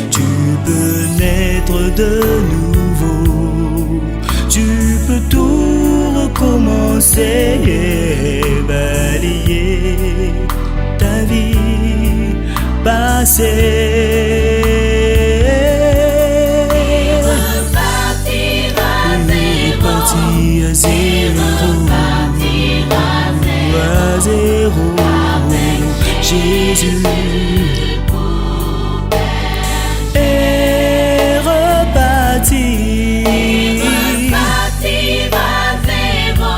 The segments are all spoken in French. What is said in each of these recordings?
Tu peux naître de nouveau, tu peux tout recommencer et balayer ta vie passée.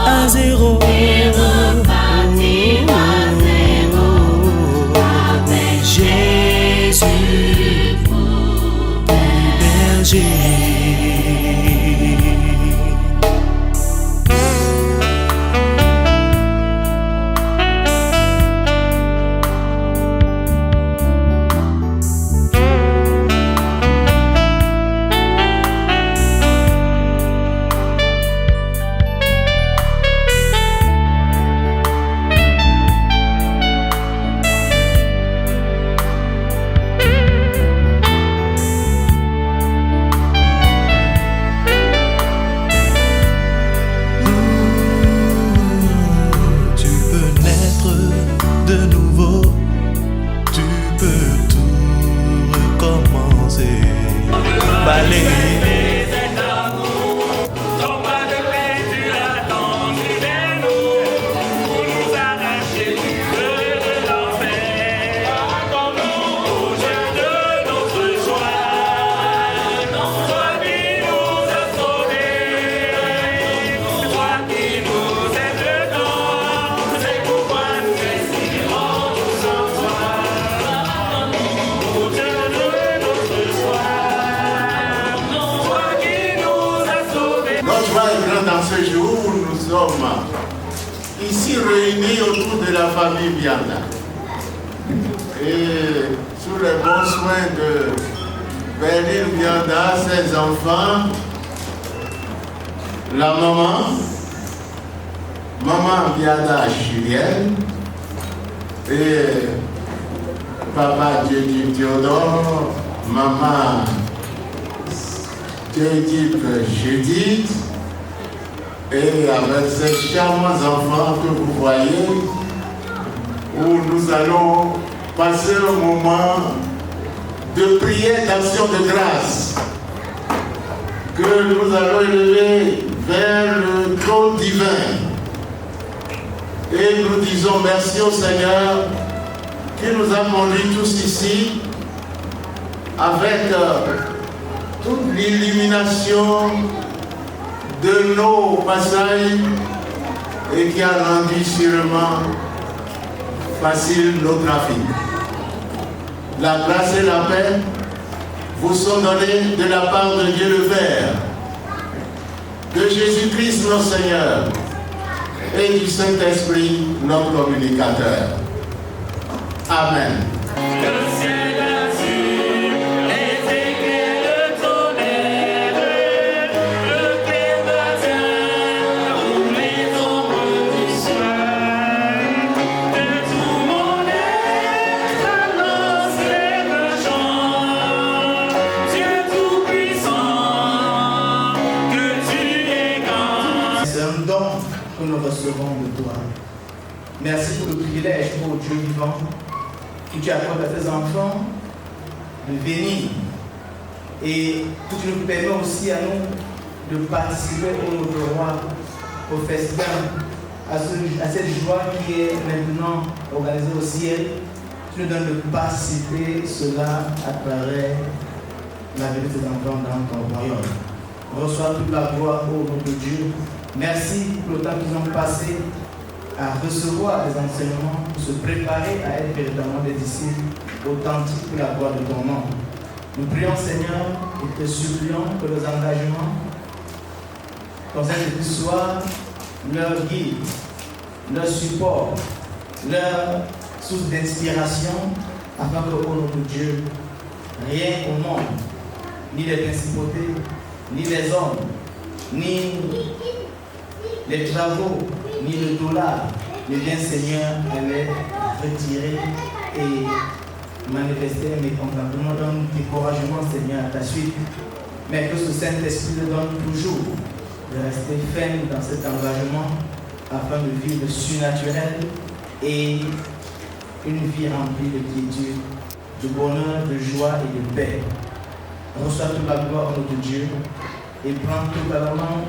À zéro, Jésus est reparti à zéro, Jésus berger. Dans ce jour où nous sommes ici réunis autour de la famille Bianda et sous les bons soins de Bernil Bianda, ses enfants, la maman Bianda Julienne et papa Dieu Théodore, maman Dieu Judith. Et avec ces charmants enfants que vous voyez, où nous allons passer un moment de prière, d'action de grâce, que nous allons élever vers le trône divin. Et nous disons merci au Seigneur qui nous a conduits tous ici avec toute l'illumination de nos passages et qui a rendu sûrement facile nos trafics. La grâce et la paix vous sont données de la part de Dieu le Père, de Jésus-Christ notre Seigneur et du Saint-Esprit notre communicateur. Amen. Que nous recevons de toi. Merci pour le privilège, pour Dieu vivant, que tu accordes à tes enfants de venir et que tu nous permets aussi à nous de participer au notre roi, au festin, à cette joie qui est maintenant organisée au ciel. Tu nous donnes de participer cela à travers la vie de tes enfants dans ton royaume. Reçois toute la gloire au nom de Dieu. Merci pour le temps qu'ils ont passé à recevoir des enseignements, pour se préparer à être véritablement des disciples authentiques pour la gloire de ton nom. Nous prions, Seigneur, et te supplions que nos engagements, dans cette histoire, leur guide, leur support, leur source d'inspiration, afin que, au nom de Dieu, rien au monde, ni les principautés, ni les hommes, ni les travaux, ni le dollar, ne vient, Seigneur, de les retirer et manifester un mécontentement, donne découragement, Seigneur, à ta suite. Mais que ce Saint-Esprit le donne toujours de rester ferme dans cet engagement afin de vivre le surnaturel et une vie remplie de quiétude, de bonheur, de joie et de paix. Reçois toute la gloire au nom de Dieu et prends totalement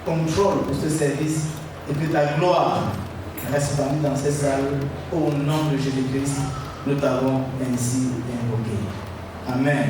contrôle de ce service et que ta gloire reste parmi dans ces salles. Au nom de Jésus-Christ, nous t'avons ainsi invoqué. Amen.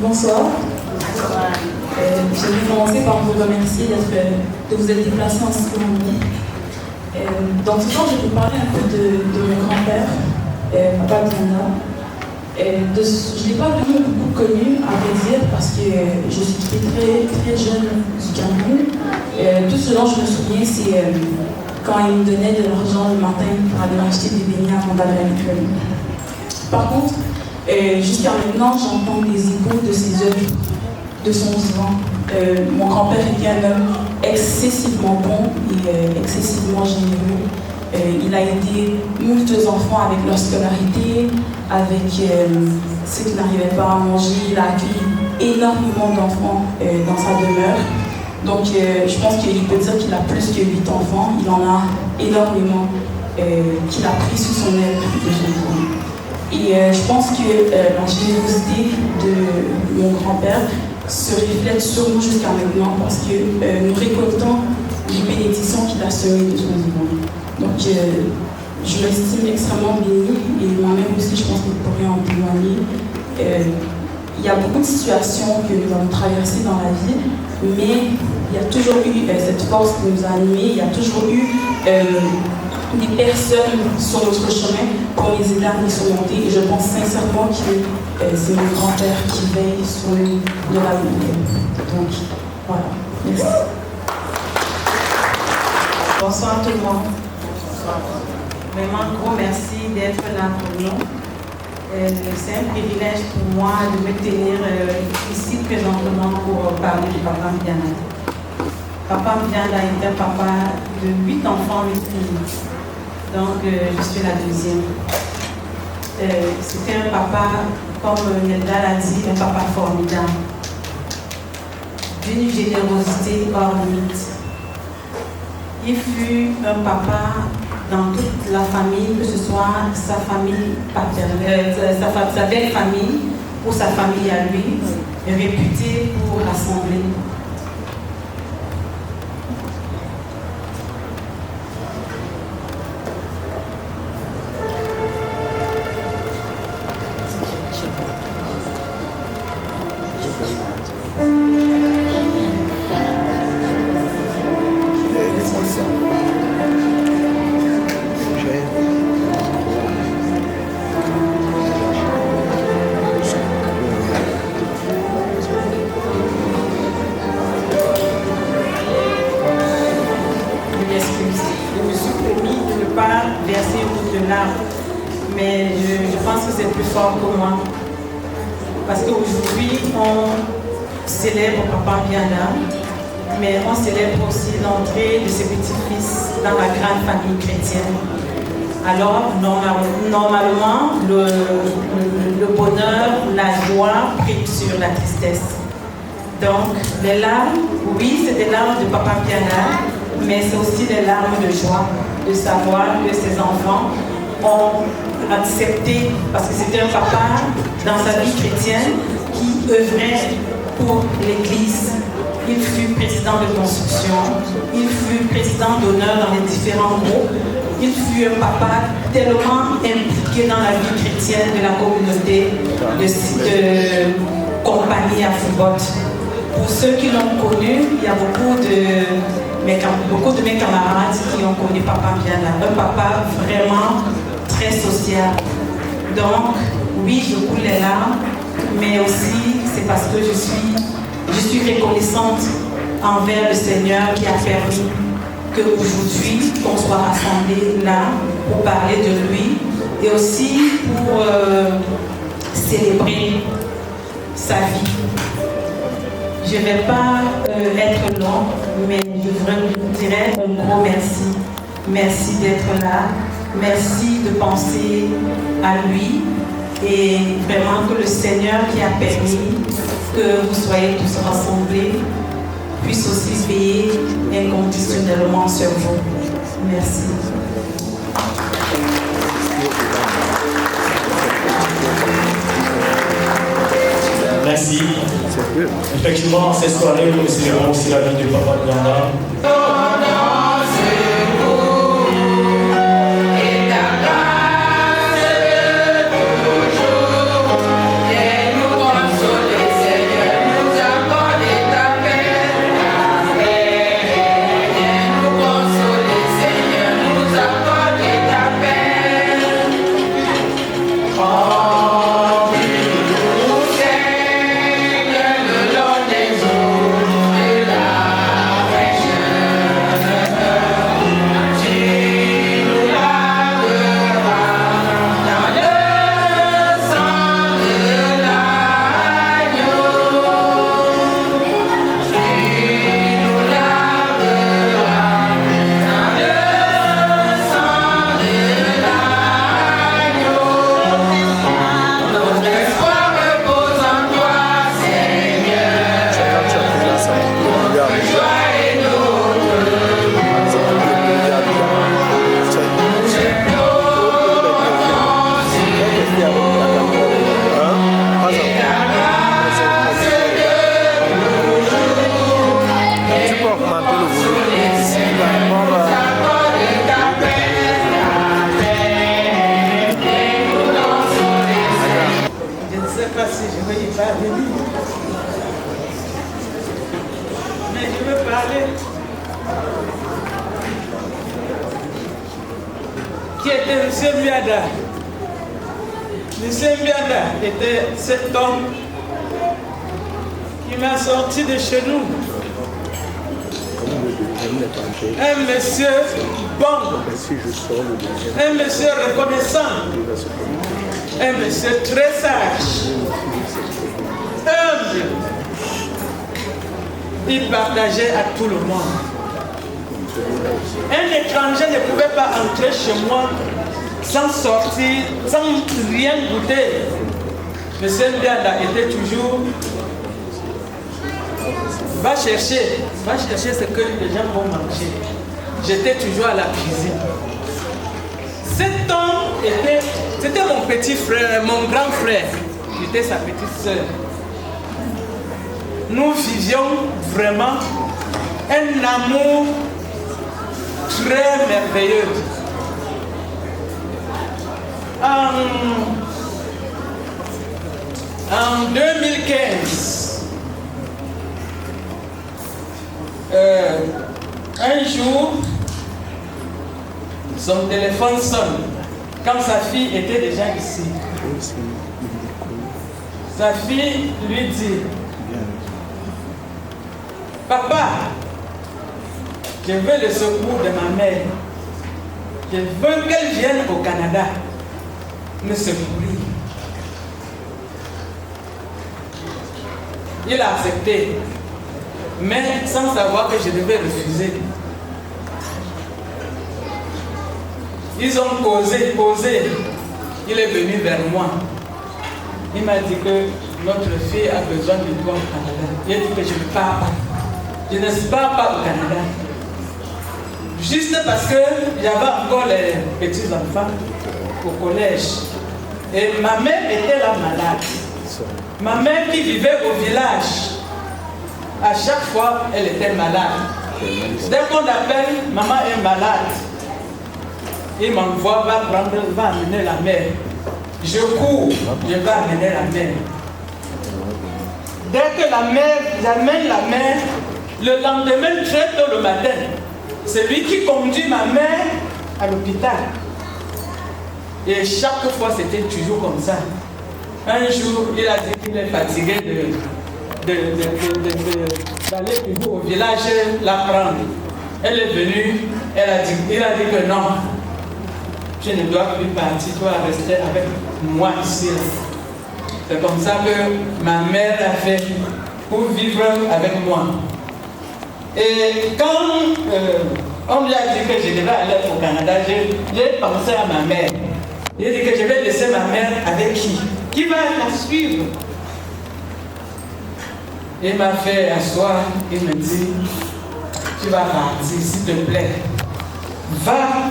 Bonsoir. Je vais commencer par vous remercier de vous être déplacé en ce moment. Dans ce temps, je vais vous parler un peu de mon grand-père, Papa Diana. Je ne l'ai pas vraiment beaucoup connu, à vrai dire, parce que je suis très, très jeune du Cameroun. Tout ce dont je me souviens, c'est quand il me donnait de l'argent le matin pour aller m'acheter des beignets avant d'aller à l'école. Par contre, jusqu'à maintenant, j'entends des échos de ses œuvres, de son vivant. Mon grand-père était un homme excessivement bon et excessivement généreux. Il a aidé moult enfants avec leur scolarité, avec ceux qui n'arrivaient pas à manger. Il a accueilli énormément d'enfants dans sa demeure. Donc je pense qu'il peut dire qu'il a plus que 8 enfants. Il en a énormément qu'il a pris sous son aile de son temps. Et je pense que la générosité de mon grand-père se reflète sur nous jusqu'à maintenant parce que nous récoltons les bénédictions qu'il a semées de son vivant. Donc je m'estime extrêmement bénie et moi-même aussi je pense que vous pourrez en témoigner. Il y a beaucoup de situations que nous avons traversées dans la vie, mais il y a toujours eu cette force qui nous a animés, il y a toujours eu des personnes sur notre chemin pour les aider à nous surmonter. Et je pense sincèrement que c'est mon grand-père qui veille sur nous de la vie. Donc, voilà. Merci. Bonsoir tout le monde. Vraiment un gros merci d'être là pour nous. C'est un privilège pour moi de me tenir ici présentement pour parler de Papa Mbiana. Papa Mbiana est un papa de 8 enfants, 8 filles. Donc, je suis la deuxième. C'était un papa, comme Nelda l'a dit, un papa formidable. D'une générosité hors limite. Il fut un papa dans toute la famille, que ce soit sa famille paternelle, sa belle famille ou sa famille à lui, réputée pour rassembler. Mais je pense que c'est plus fort que moi. Parce qu'aujourd'hui, on célèbre Papa Mbiana, mais on célèbre aussi l'entrée de ses petits-fils dans la grande famille chrétienne. Alors, normalement, le bonheur, la joie prime sur la tristesse. Donc, les larmes, oui, c'est des larmes de Papa Piana, mais c'est aussi des larmes de joie, de savoir que ses enfants ont accepté, parce que c'était un papa dans sa vie chrétienne qui œuvrait pour l'Église. Il fut président de construction, il fut président d'honneur dans les différents groupes, il fut un papa tellement impliqué dans la vie chrétienne de la communauté de compagnie à Fubot. Pour ceux qui l'ont connu, il y a beaucoup de mes camarades qui ont connu Papa Piana, un papa vraiment très social. Donc, oui, je coule les larmes, mais aussi c'est parce que je suis reconnaissante envers le Seigneur qui a permis qu'aujourd'hui, on soit rassemblés là pour parler de lui et aussi pour célébrer sa vie. Je ne vais pas être long, mais je dirais un gros merci. Merci d'être là. Merci de penser à lui et vraiment que le Seigneur qui a permis que vous soyez tous rassemblés puisse aussi veiller inconditionnellement sur vous. Merci. Merci. Effectivement, cette soirée, nous célébrons aussi la vie de Papa Piana. Qui était M. Mbianda. M. Mbianda était cet homme qui m'a sorti de chez nous. Un monsieur bon, un monsieur reconnaissant, un monsieur très sage, humble. Il partageait à tout le monde. Un étranger ne pouvait pas entrer chez moi sans sortir, sans rien goûter. Monsieur Mbianda était toujours va chercher ce que les gens vont manger. J'étais toujours à la cuisine. Cet homme c'était mon petit frère, mon grand frère. J'étais sa petite sœur. Nous vivions vraiment un amour très merveilleux. En 2015, un jour, son téléphone sonne quand sa fille était déjà ici. Sa fille lui dit: Papa, je veux le secours de ma mère. Je veux qu'elle vienne au Canada me secourir. Il a accepté, mais sans savoir que je devais refuser. Ils ont causé. Il est venu vers moi. Il m'a dit que notre fille a besoin de toi au Canada. Il a dit que je ne pars pas. Je ne pars pas au Canada. Juste parce que j'avais encore les petits enfants au collège. Et ma mère était là malade. Ma mère qui vivait au village, à chaque fois, elle était malade. Dès qu'on appelle, maman est malade. Il m'envoie, va amener la mère. Je cours, je vais amener la mère. Dès que j'amène la mère, le lendemain, très tôt le matin, c'est lui qui conduit ma mère à l'hôpital. Et chaque fois, c'était toujours comme ça. Un jour, il a dit qu'il est fatigué d'aller toujours au village la prendre. Elle est venue, il a dit que non, je ne dois plus partir, tu dois rester avec moi ici. C'est comme ça que ma mère a fait pour vivre avec moi. Et quand on lui a dit que je devais aller au Canada, j'ai pensé à ma mère. Il a dit que je vais laisser ma mère avec qui? Qui va la suivre? Il m'a fait asseoir, il me dit, tu vas partir, s'il te plaît. Va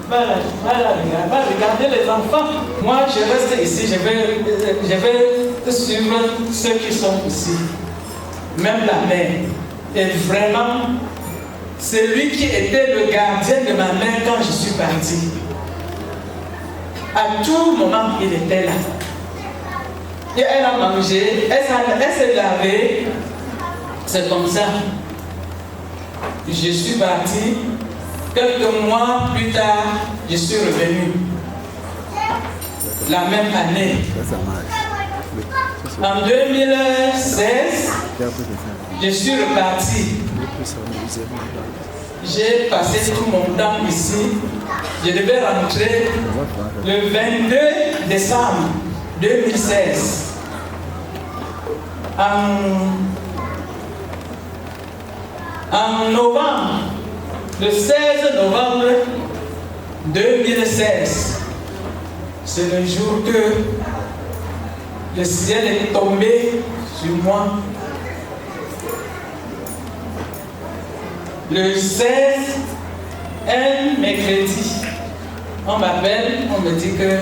regarder les enfants. Moi, je reste ici, je vais suivre ceux qui sont ici. Même la mère. Et vraiment, c'est lui qui était le gardien de ma mère quand je suis parti. À tout moment, il était là. Et elle a mangé, elle s'est lavée. C'est comme ça. Je suis parti. Quelques mois plus tard, je suis revenu. La même année. En 2016, je suis reparti. J'ai passé tout mon temps ici. Je devais rentrer le 22 décembre 2016. En novembre, le 16 novembre 2016, c'est le jour que le ciel est tombé sur moi. Le 16, un mercredi, on m'appelle, on me dit que...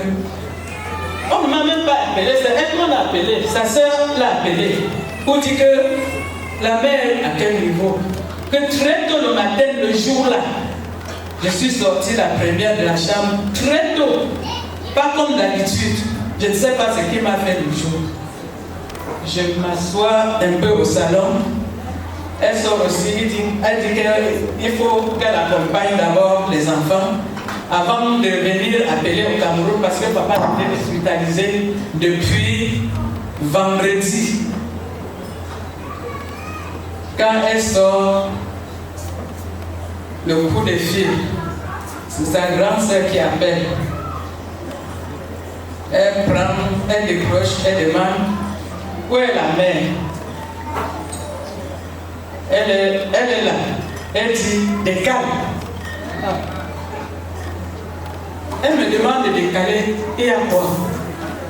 On ne m'a même pas appelé, c'est elle qui m'a appelé, sa soeur l'a appelé, pour dire que la mère à quel niveau? Que très tôt le matin, le jour-là, je suis sorti la première de la chambre, très tôt, pas comme d'habitude. Je ne sais pas ce qui m'a fait le jour. Je m'assois un peu au salon. Elle sort aussi, elle dit qu'il faut qu'elle accompagne d'abord les enfants avant de venir appeler au Cameroun parce que papa était hospitalisé depuis vendredi. Quand elle sort, le coup de fil, c'est sa grande sœur qui appelle. Elle prend, elle décroche, elle demande où est la mère. Elle est là. Elle dit décale. Elle me demande de décaler. Et à quoi?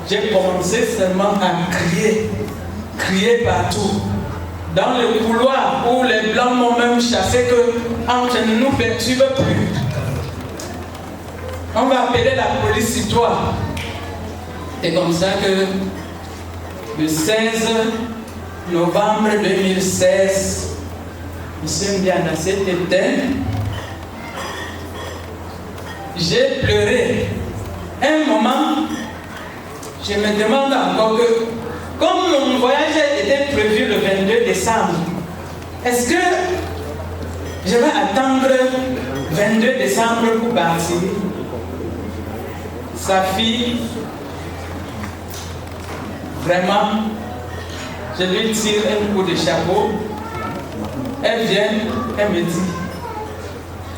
J'ai commencé seulement à crier partout. Dans le couloir où les blancs m'ont même chassé que entre ne nous perturbe plus. On va appeler la police sur toi. C'est comme ça que le 16 novembre 2016, M. Mbiana s'est éteint. J'ai pleuré. Un moment, je me demande encore que, comme mon voyage était prévu le 22 décembre, est-ce que je vais attendre 22 décembre pour partir? Sa fille, vraiment, je lui tire un coup de chapeau. Elle vient, elle me dit.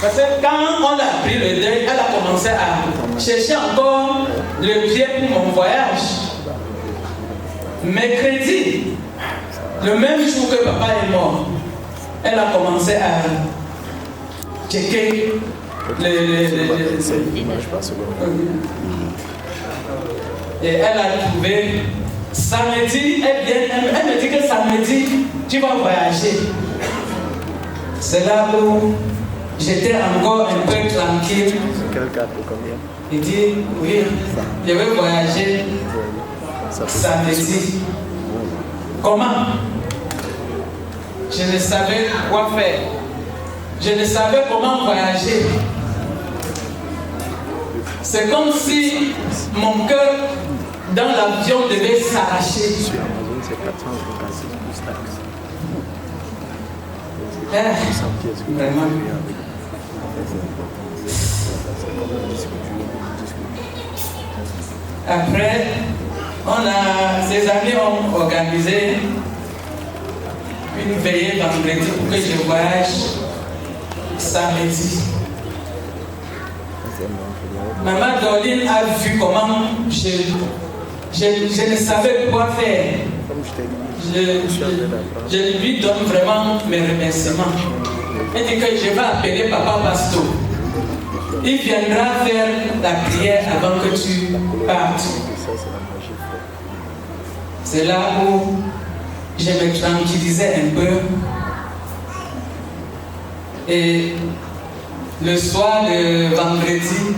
Parce que quand on a pris le deuil, elle a commencé à chercher encore le billet pour mon voyage. Mercredi, le même jour que papa est mort, elle a commencé à checker Et elle a trouvé samedi, elle me dit que samedi, tu vas voyager. C'est là où j'étais encore un peu tranquille. Il dit, oui, je vais voyager samedi. Comment? Je ne savais quoi faire. Je ne savais comment voyager. C'est comme si mon cœur dans l'avion devait s'arracher. Vraiment. Après, ces amis ont organisé une veillée vendredi pour que je voyage samedi. Maman Dorline a vu comment je ne savais quoi faire. Je lui donne vraiment mes remerciements. Elle dit que je vais appeler Papa Pasto. Il viendra faire la prière avant que tu partes. C'est là où je me tranquillisais un peu. Et le soir de vendredi,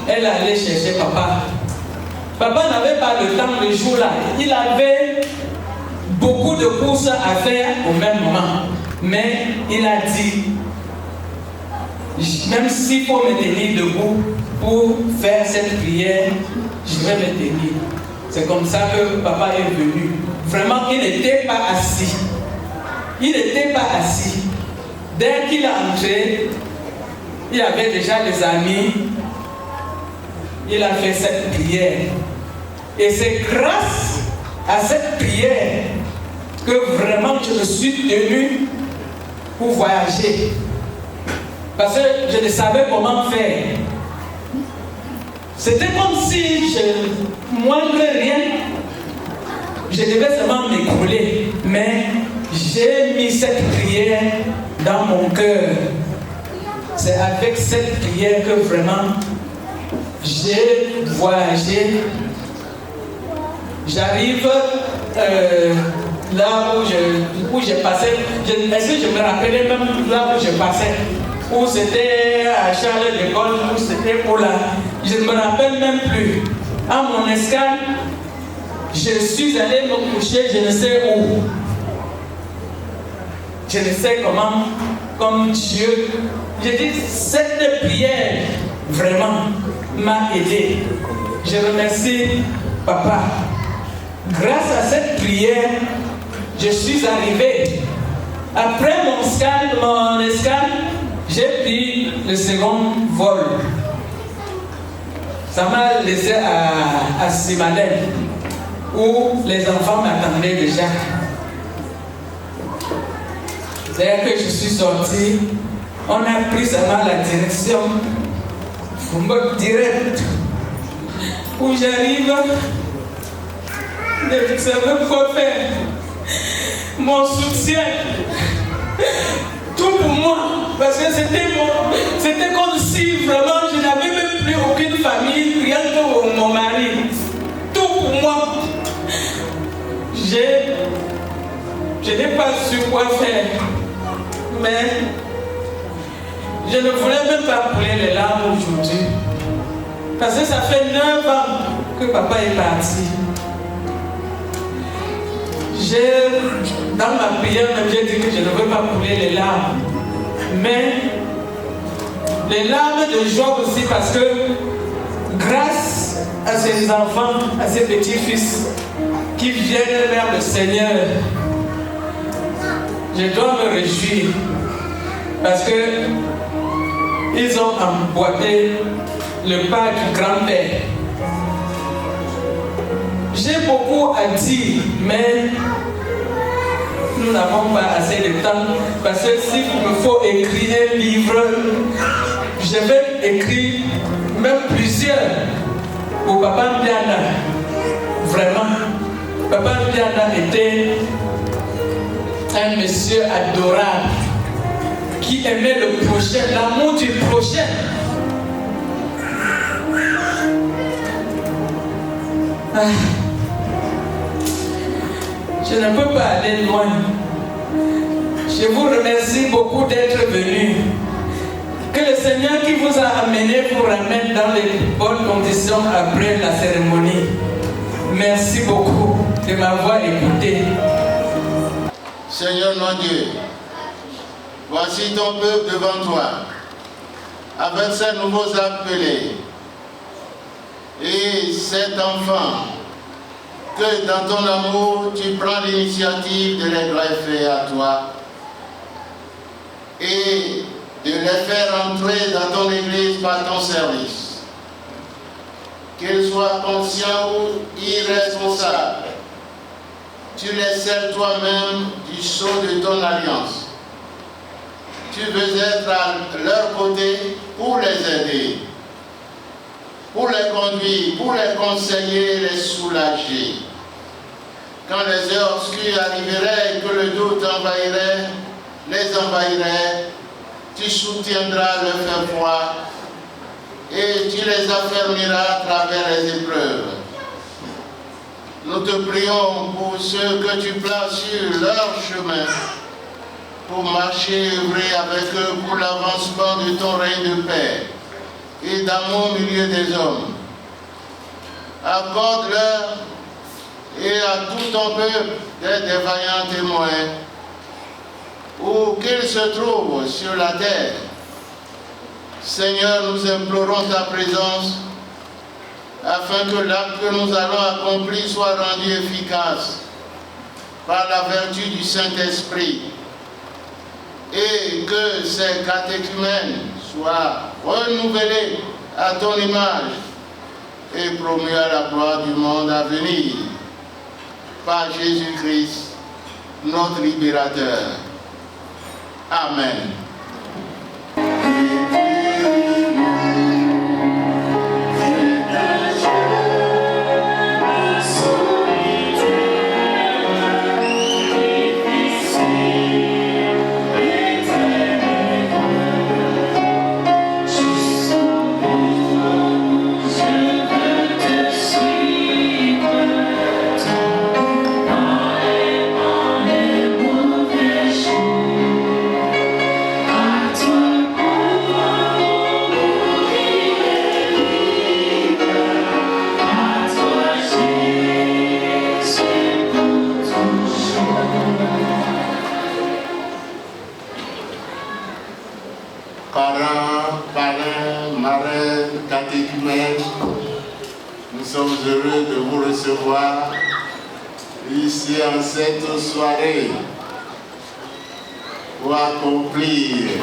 elle allait chercher papa. Papa n'avait pas le temps le jour-là. Il avait beaucoup de courses à faire au même moment. Mais il a dit, même s'il faut me tenir debout pour faire cette prière, je vais me tenir. C'est comme ça que papa est venu. Vraiment, il n'était pas assis. Il n'était pas assis. Dès qu'il a entré, il avait déjà des amis. Il a fait cette prière. Et c'est grâce à cette prière que vraiment je me suis tenu pour voyager. Parce que je ne savais comment faire. C'était comme si moindre rien, je devais seulement m'écrouler. Mais j'ai mis cette prière dans mon cœur. C'est avec cette prière que vraiment j'ai voyagé. J'arrive là où je passais. Est-ce que je me rappelais même là où je passais? Où c'était à Charles de Gaulle, où c'était pour là. Je ne me rappelle même plus. À mon escale, je suis allé me coucher, je ne sais où. Je ne sais comment, comme Dieu. J'ai dit, cette prière vraiment m'a aidé. Je remercie papa. Grâce à cette prière, je suis arrivé. Après mon escale, j'ai pris le second vol. Ça m'a laissé à Simalène, où les enfants m'attendaient déjà. C'est-à-dire que je suis sorti, on a pris seulement la direction, direct, où j'arrive, je ne sais même quoi faire. Mon soutien, tout pour moi, parce que c'était comme si vraiment je n'avais même plus aucune famille, rien que mon mari. Tout pour moi. Je n'ai pas su quoi faire. Mais je ne voulais même pas couler les larmes aujourd'hui. Parce que ça fait 9 ans que papa est parti. Dans ma prière, même j'ai dit que je ne veux pas couler les larmes. Mais les larmes de joie aussi, parce que grâce à ces enfants, à ces petits-fils qui viennent vers le Seigneur, je dois me réjouir. Parce que ils ont emboîté le pas du grand-père. J'ai beaucoup à dire, mais nous n'avons pas assez de temps. Parce que s'il me faut écrire un livre, je vais écrire même plusieurs pour Papa Mbiana. Vraiment, Papa Mbiana était un monsieur adorable qui aimait le prochain, l'amour du prochain. Je ne peux pas aller loin. Je vous remercie beaucoup d'être venus. Que le Seigneur qui vous a amené vous ramène dans les bonnes conditions après la cérémonie. Merci beaucoup de m'avoir écouté. Seigneur notre Dieu, voici ton peuple devant toi, avec ces nouveaux appelés et cet enfant que dans ton amour tu prends l'initiative de les greffer à toi et de les faire entrer dans ton église par ton service. Qu'ils soient conscients ou irresponsables, tu les scelles toi-même du sceau de ton alliance. Tu veux être à leur côté pour les aider, pour les conduire, pour les conseiller, les soulager. Quand les heures obscures arriveraient et que le doute les envahirait, tu soutiendras le fer froid et tu les affermiras à travers les épreuves. Nous te prions pour ceux que tu places sur leur chemin, pour marcher et œuvrer avec eux pour l'avancement de ton règne de paix et d'amour au milieu des hommes. Accorde-leur et à tout ton peuple d'être des vaillants témoins, où qu'ils se trouvent sur la terre. Seigneur, nous implorons ta présence afin que l'acte que nous allons accomplir soit rendu efficace par la vertu du Saint-Esprit et que ces catéchumènes soient renouvelés à ton image et promus à la gloire du monde à venir par Jésus-Christ, notre libérateur. Amen. Nous sommes heureux de vous recevoir ici en cette soirée pour accomplir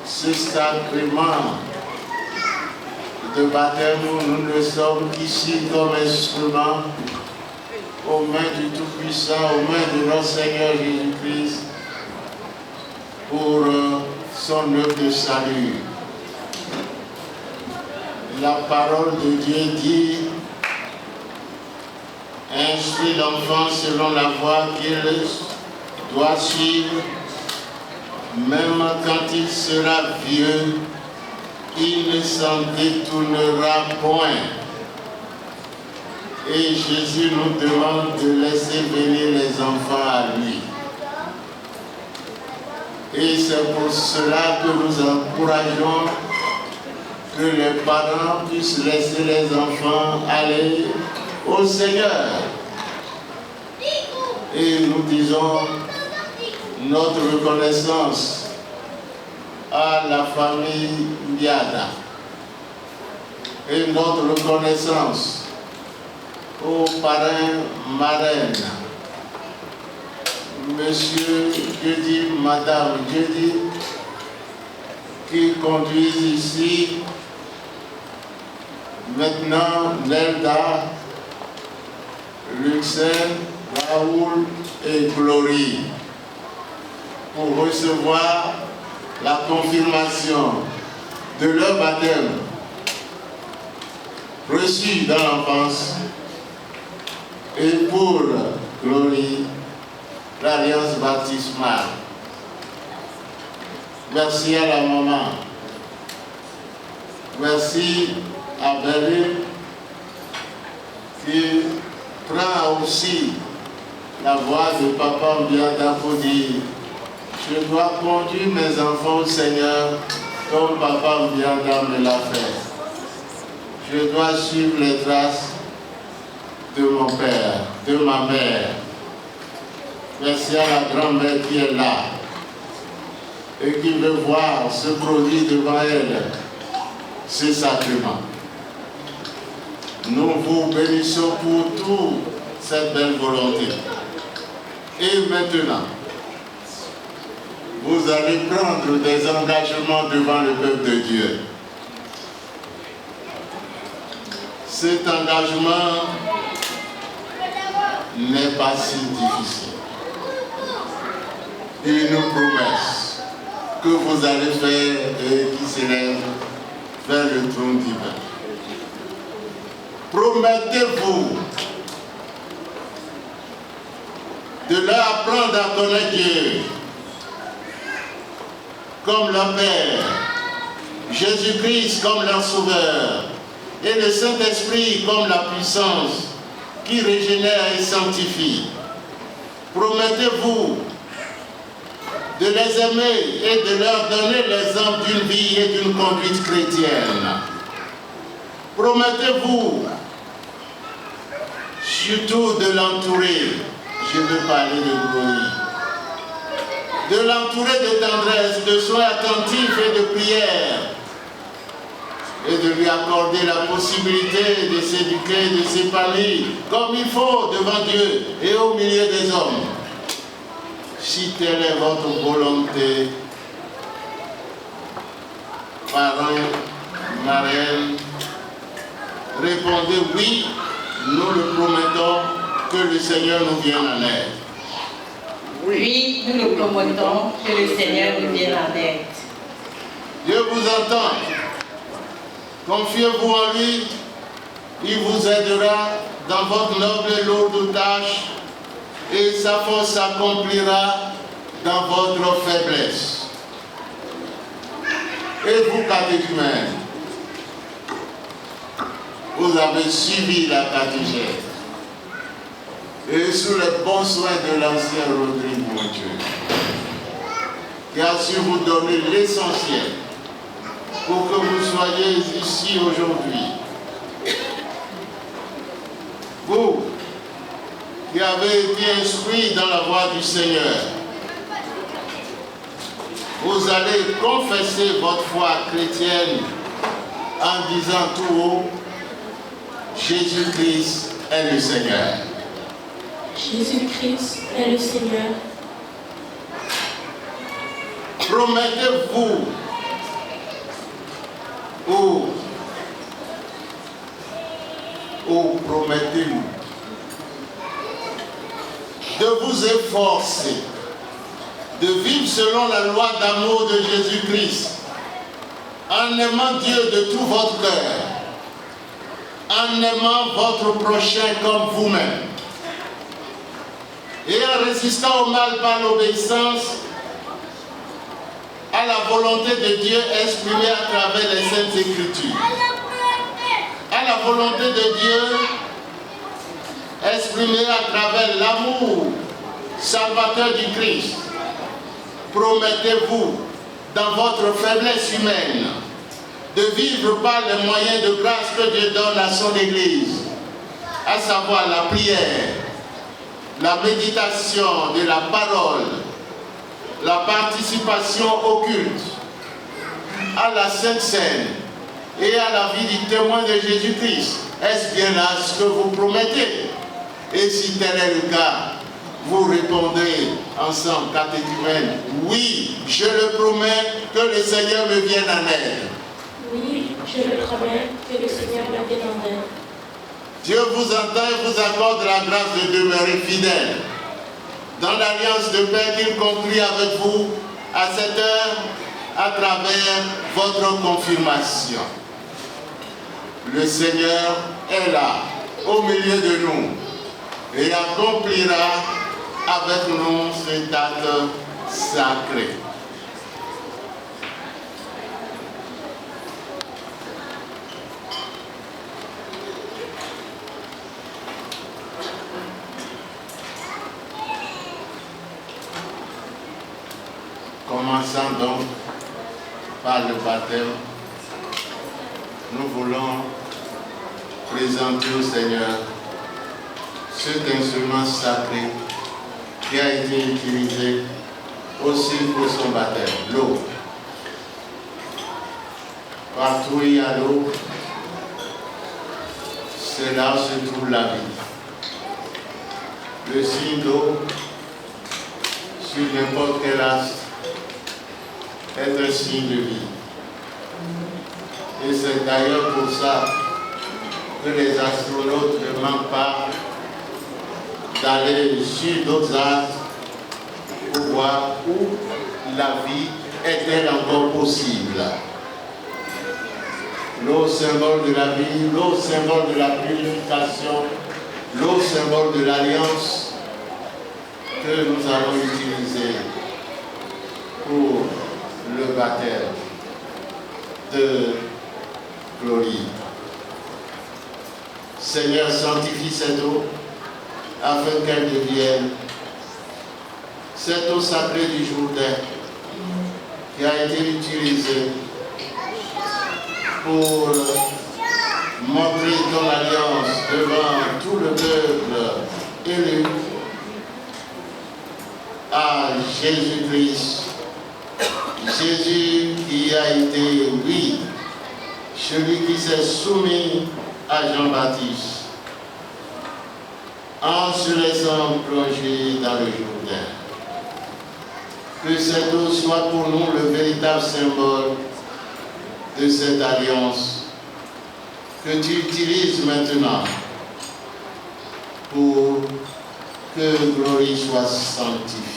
ce sacrement de baptême où nous ne sommes qu'ici comme instruments aux mains du Tout-Puissant, aux mains de notre Seigneur Jésus-Christ pour son œuvre de salut. La parole de Dieu dit: instruis l'enfant selon la voie qu'il doit suivre, même quand il sera vieux, il ne s'en détournera point. Et Jésus nous demande de laisser venir les enfants à lui. Et c'est pour cela que nous encourageons que les parents puissent laisser les enfants aller au Seigneur. Et nous disons notre reconnaissance à la famille Ndiada et notre reconnaissance aux parrains, marraines, monsieur Jeudi, madame Jeudi, qui conduisent ici maintenant Nelda, Luxem, Raoul et Glory pour recevoir la confirmation de leur baptême reçu dans l'enfance et pour Glory, l'alliance baptismale. Merci à la maman. Merci à Berlin qui qui prend aussi la voix de Papa Mbianda pour dire: je dois conduire mes enfants au Seigneur comme Papa Mbianda me l'a fait. Je dois suivre les traces de mon père, de ma mère. Merci à la grand-mère qui est là et qui veut voir se produire devant elle ce sacrement. Nous vous bénissons pour toute cette belle volonté. Et maintenant, vous allez prendre des engagements devant le peuple de Dieu. Cet engagement n'est pas si difficile. Une promesse que vous allez faire et qui s'élève vers le trône divin. Promettez-vous de leur apprendre à connaître Dieu comme leur Père, Jésus-Christ comme leur Sauveur et le Saint-Esprit comme la puissance qui régénère et sanctifie. Promettez-vous de les aimer et de leur donner l'exemple d'une vie et d'une conduite chrétienne. Promettez-vous surtout de l'entourer, je veux parler de gloire, de l'entourer de tendresse, de soins attentifs et de prière, et de lui accorder la possibilité de s'éduquer, de s'épanouir comme il faut devant Dieu et au milieu des hommes. Si telle est votre volonté, parents, marraines, répondez oui, nous le promettons, que le Seigneur nous vienne en aide. Oui, nous le promettons, que le Seigneur nous vienne en aide. Dieu vous entend. Confiez-vous en lui, il vous aidera dans votre noble et lourde tâche et sa force s'accomplira dans votre faiblesse. Et vous, catéchumènes, vous avez suivi la catéchèse et sous les bons soins de l'ancien Rodrigue Mondieu, qui a su vous donner l'essentiel pour que vous soyez ici aujourd'hui. Vous qui avez été instruits dans la voie du Seigneur, vous allez confesser votre foi chrétienne en disant tout haut: Jésus-Christ est le Seigneur. Jésus-Christ est le Seigneur. Promettez-vous promettez-nous de vous efforcer de vivre selon la loi d'amour de Jésus-Christ, en aimant Dieu de tout votre cœur, en aimant votre prochain comme vous-même, et en résistant au mal par l'obéissance à la volonté de Dieu exprimée à travers les Saintes Écritures, à la volonté de Dieu exprimée à travers l'amour salvateur du Christ. Promettez-vous, dans votre faiblesse humaine, de vivre par les moyens de grâce que Dieu donne à son Église, à savoir la prière, la méditation de la parole, la participation au culte, à la Sainte Seine et à la vie du témoin de Jésus-Christ. Est-ce bien là ce que vous promettez? Et si tel est le cas, vous répondez ensemble, catéchumènes: oui, je le promets, que le Seigneur me vienne en aide. Oui, je le promets, que le Seigneur me vienne en aide. Dieu vous entend et vous accorde la grâce de demeurer fidèle dans l'alliance de paix qu'il conclut avec vous à cette heure à travers votre confirmation. Le Seigneur est là, au milieu de nous, et accomplira avec nous cet acte sacré. Commençant donc par le baptême, nous voulons présenter au Seigneur cet instrument sacré qui a été utilisé aussi pour son baptême, l'eau. Partout où il y a l'eau, c'est là où se trouve la vie. Le signe d'eau sur n'importe quel astre est un signe de vie. Et c'est d'ailleurs pour ça que les astronautes ne manquent pas d'aller sur d'autres astres pour voir où la vie est-elle encore possible. L'eau, symbole de la vie, l'eau, symbole de la purification, l'eau, symbole de l'alliance que nous allons utiliser pour le baptême de Glory. Seigneur, sanctifie cette eau afin qu'elle devienne cette eau sacrée du Jourdain qui a été utilisée pour montrer ton alliance devant tout le peuple élu à Jésus-Christ. Jésus qui a été, oui, celui qui s'est soumis à Jean-Baptiste en se laissant plonger dans le Jourdain. Que cette eau soit pour nous le véritable symbole de cette alliance que tu utilises maintenant pour que Glory soit sanctifiée.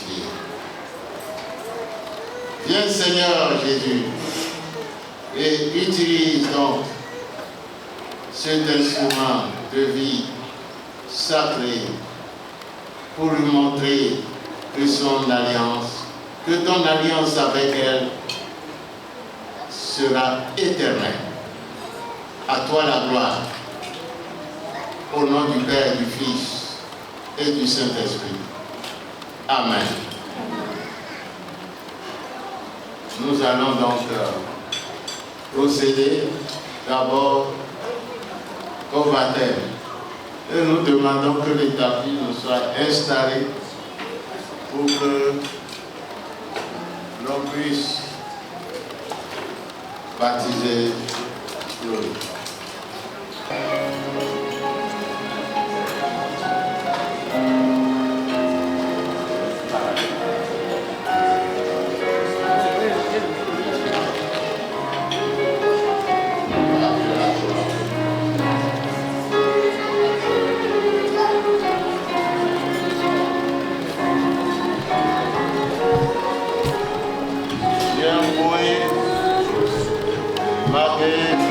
Viens Seigneur Jésus et utilise donc cet instrument de vie sacré pour lui montrer que son alliance, que ton alliance avec elle sera éternelle. À toi la gloire, au nom du Père, du Fils et du Saint-Esprit. Amen. Nous allons donc procéder d'abord au baptême. Et nous demandons que les tapis nous soient installés pour que l'on puisse baptiser Glory.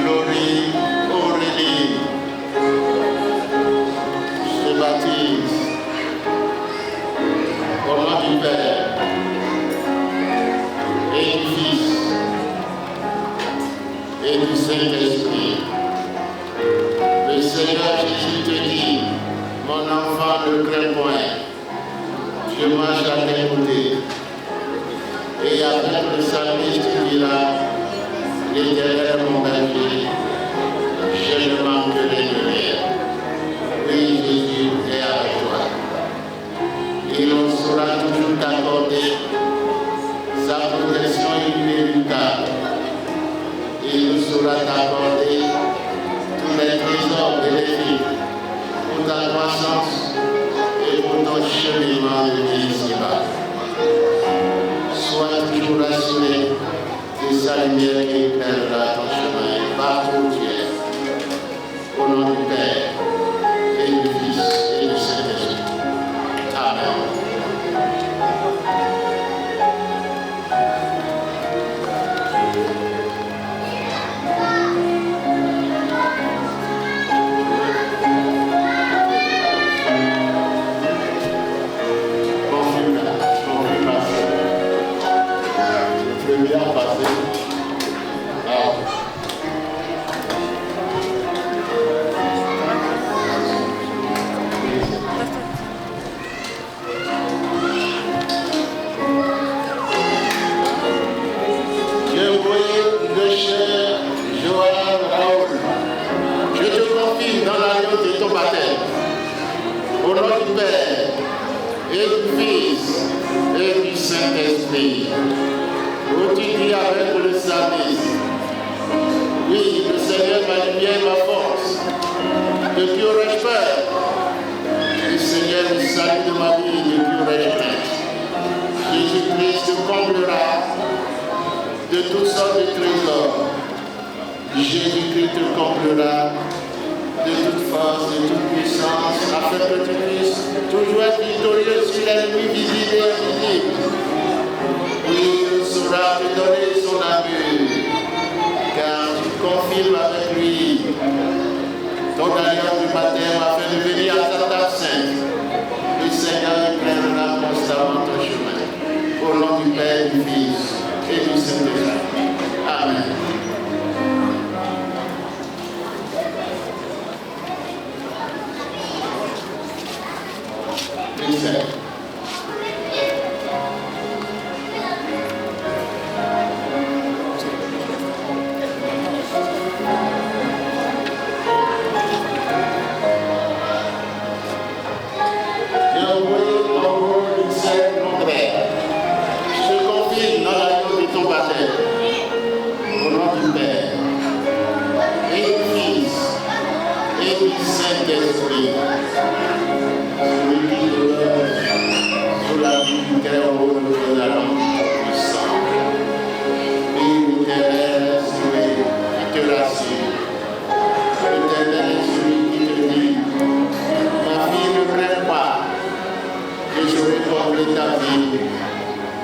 Glory, Aurélie, se baptise au nom du Père et du Fils et du Saint-Esprit. Le Seigneur Jésus te dit, mon enfant ne crains point, je marche à tes côtés. Et avec le psalmiste qui dira, l'Éternel mon berger, je ne manquerai de rien. Oui, Jésus est avec toi. Il en saura toujours t'accorder sa protection inéluctable. Il saura t'accorder tous les trésors bénéfiques pour ta croissance et pour ton cheminement de vie ici-bas. Sois toujours rassuré de sa lumière qui éclairera ton chemin partout où tu es. Au nom du Père et du Fils et du Saint-Esprit. Amen. Bien passé. du Père, et du Fils, et du Saint-Esprit. Où tu dis avec le psalmiste, oui, le Seigneur ma lumière et ma force. De qui aurais-je peur? Le Seigneur le salut de ma vie, de qui aurais-je crainte? Jésus-Christ te comblera de toutes sortes de trésors. Jésus-Christ te comblera de toute force, de toute puissance, afin que tu puisses toujours être victorieux sur l'ennemi visible et invisible. Oui, il saura te donner son amour, car tu confirmes avec lui ton alliance du baptême afin de venir à ta table sainte. Le Seigneur éclairera constamment ton chemin. Au nom du Père, du Fils et du Saint-Esprit. Amen.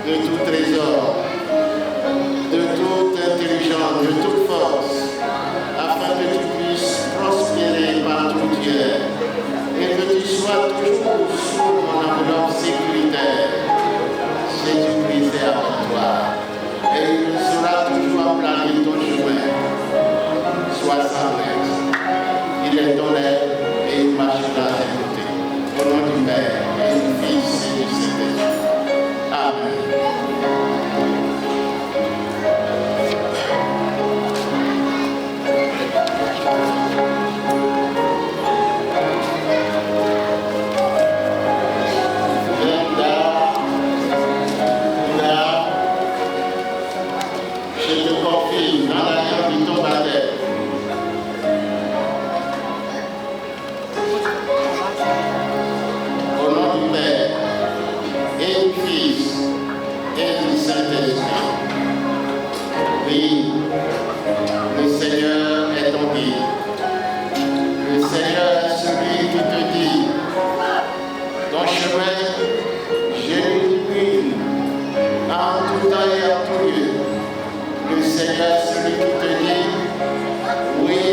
De tout trésor, de toute intelligence, de toute force, afin que tu puisses prospérer partout où tu es et que tu sois toujours sous mon enveloppe sécuritaire. Jésus-Christ est avec toi et il sera toujours aplanir ton chemin. Sois sans crainte. Il est ton aide et il marchera à tes côtés. Au nom du Père et du Fils et du Saint-Esprit. Amen. Je te confie dans l'alliance de ton baptême. Au nom du Père et du Fils et du Saint-Esprit. Oui, le Seigneur est ton guide. Le Seigneur est celui qui te dit, ton chemin, je l'illumine en tout temps et en tout lieu. Le Seigneur est celui qui te dit, oui,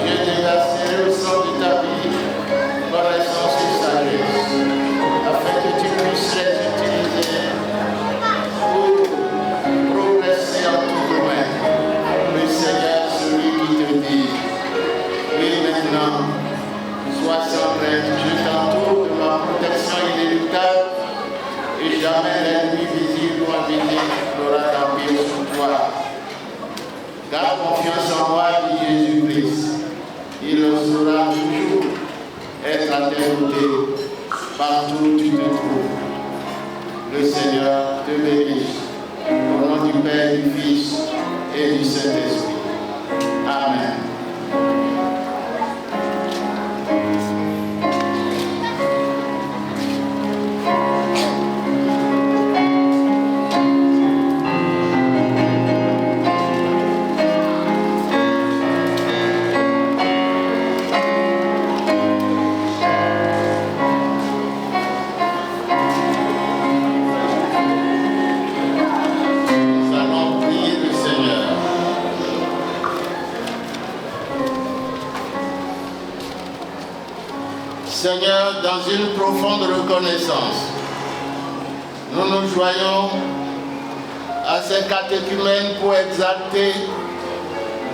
je déverserai le sang de ta vie, connaissance et sagesse, afin que tu puisses les utiliser pour progresser en tout domaine. Le Seigneur est celui qui te dit, oui, maintenant, sois sans crainte, je t'entoure de ma protection inéluctable et jamais l'ennemi visible ou invisible n'aura d'empire sur toi. Garde confiance en moi, dit Jésus-Christ. Il saura toujours être à tes côtés partout où tu te trouves. Le Seigneur te bénisse. Au nom du Père, du Fils et du Saint-Esprit. Amen. Seigneur, dans une profonde reconnaissance, nous nous joignons à ces catéchumènes pour exalter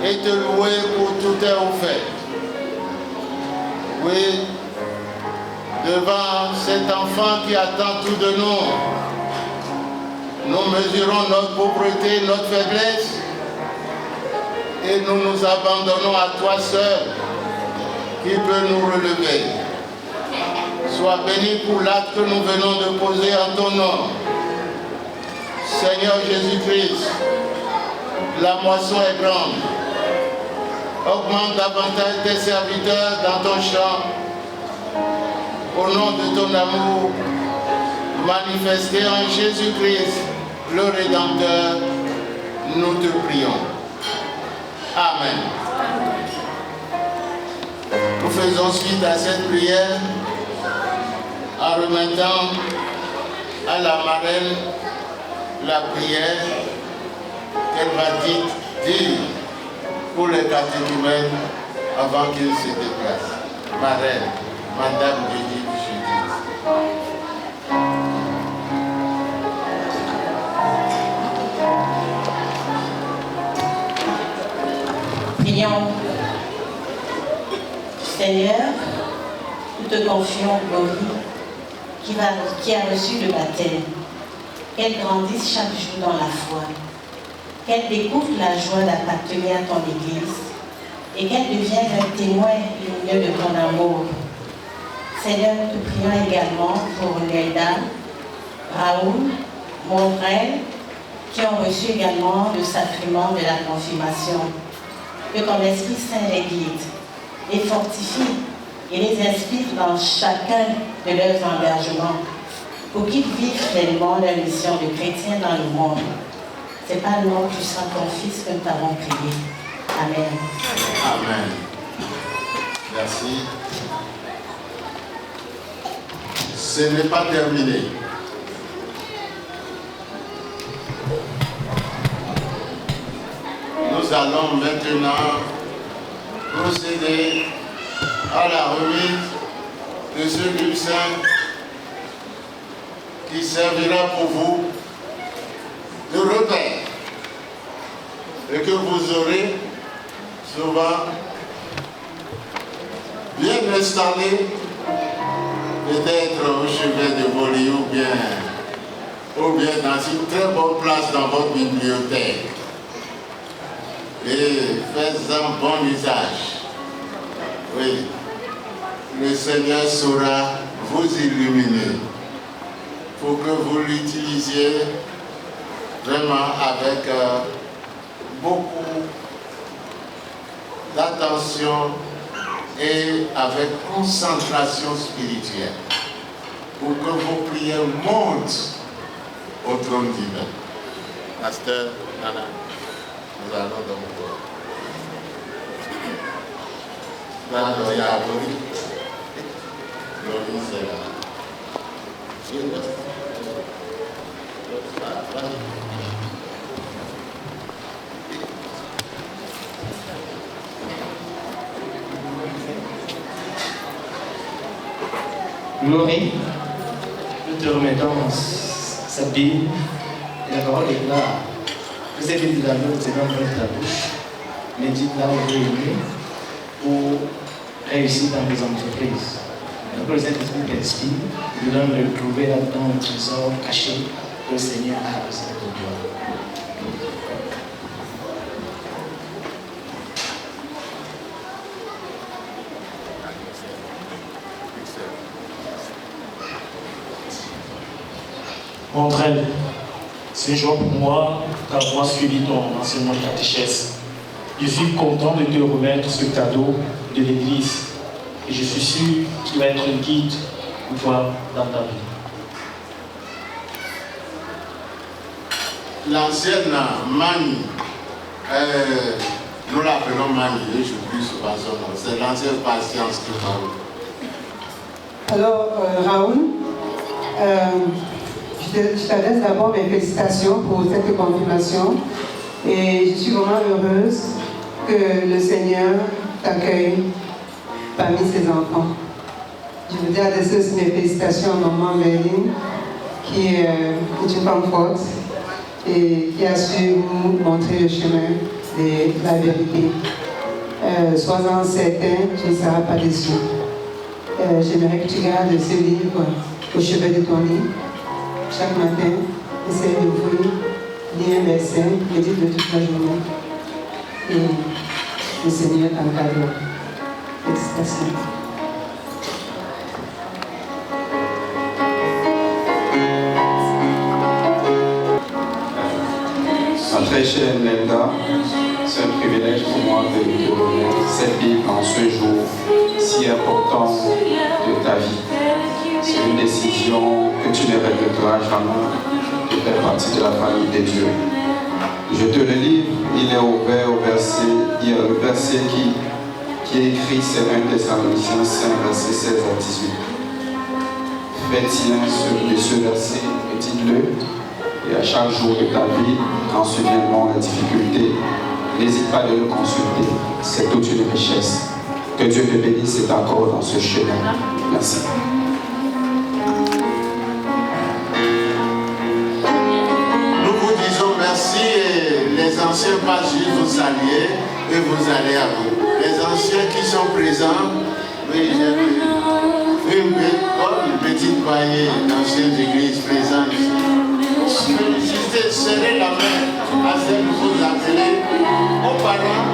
et te louer pour tout est offert. Oui, devant cet enfant qui attend tout de nous, nous mesurons notre pauvreté, notre faiblesse et nous nous abandonnons à toi seul qui peut nous relever. Sois béni pour l'acte que nous venons de poser en ton nom. Seigneur Jésus-Christ, la moisson est grande. Augmente davantage tes serviteurs dans ton champ. Au nom de ton amour, manifesté en Jésus-Christ, le Rédempteur, nous te prions. Amen. Nous faisons suite à cette prière en remettant à la marraine la prière qu'elle va dire pour les catéchumènes avant qu'ils se déplacent. Marraine, Madame Judith Judith. Prions. Seigneur, nous te confions Glory, qui a reçu le baptême. Qu'elle grandisse chaque jour dans la foi. Qu'elle découvre la joie d'appartenir à ton Église et qu'elle devienne un témoin lumineux de ton amour. Seigneur, nous te prions également pour Nelda, Raoul, mon frère, qui ont reçu également le sacrement de la confirmation. Que ton Esprit Saint les guide, les fortifie et les inspire dans chacun de leurs engagements pour qu'ils vivent pleinement leur mission de chrétien dans le monde. C'est par le nom du Saint-Fils que nous t'avons prié. Amen. Amen. Merci. Ce n'est pas terminé. Nous allons maintenant procéder à la remise de ce livre saint qui servira pour vous de repère et que vous aurez souvent bien installé, peut-être au chevet de vos lits ou bien dans une très bonne place dans votre bibliothèque. Et faites-en bon usage. Oui, le Seigneur saura vous illuminer pour que vous l'utilisiez vraiment avec beaucoup d'attention et avec concentration spirituelle pour que vos prières montent au trône divin. Pasteur Nana, nous allons donc Glory, c'est là. Glory, nous te remettons cette Bible et la parole est là. Vous avez dit la Bible, c'est dans ta bouche. Médite-la au réunion pour réussir dans les entreprises. Donc le Saint-Esprit t'inspire, nous allons le trouver là-dedans un trésor caché que le Seigneur a réservé pour toi. Mon frère, c'est une joie pour moi d'avoir suivi ton enseignement de catéchèse. Je suis content de te remettre ce cadeau de l'Église et je suis sûr qu'il va être un guide pour toi dans ta vie. L'ancienne Mani, nous l'appelons Mani, et j'oublie souvent son nom, c'est l'ancienne patience de Raoul. Alors, Raoul, je t'adresse d'abord mes félicitations pour cette confirmation et je suis vraiment heureuse que le Seigneur t'accueille parmi ses enfants. Je voudrais adresser aussi mes félicitations à maman Merlin, qui est une femme forte et qui a su nous montrer le chemin de la vérité. Sois-en certain, tu ne seras pas déçu. J'aimerais que tu gardes ce livre au chevet de ton lit. Chaque matin, essaye d'ouvrir, lire un verset, médite toute la journée. Et le Seigneur t'encadre. Félicitations. Très chère Nelda, c'est un privilège pour moi de te remettre cette Bible en ce jour si important de ta vie. C'est une décision que tu ne regretteras jamais de faire partie de la famille de Dieu. Je te le livre, il est ouvert au verset, il y a le verset qui est écrit, c'est 1 Thessaloniciens 5, verset 16 à 18. Faites silence de ce verset, dites-le, et à chaque jour de ta vie, quand surviendront les difficultés, n'hésite pas de le consulter, c'est toute une richesse. Que Dieu te bénisse et t'accorde dans ce chemin. Merci. Nous vous disons merci et les anciens passent juste vous saluer et vous allez à vous. Les anciens qui sont présents, oui, j'ai vu une petite poignée d'anciennes églises présentes. Félicitez, serrez la main à celles que vous appelez aux parents.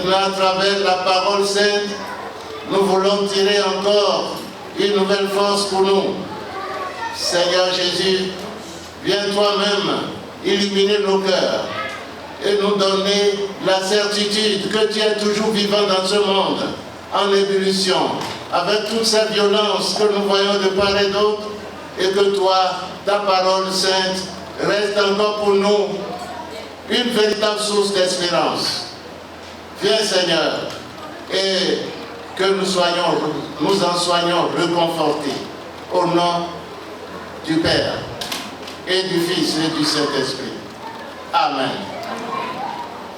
À travers la parole sainte, nous voulons tirer encore une nouvelle force pour nous. Seigneur Jésus, viens toi-même illuminer nos cœurs et nous donner la certitude que tu es toujours vivant dans ce monde, en ébullition, avec toute cette violence que nous voyons de part et d'autre, et que toi, ta parole sainte, reste encore pour nous une véritable source d'espérance. Viens Seigneur, et que nous en soyons réconfortés au nom du Père et du Fils et du Saint-Esprit. Amen.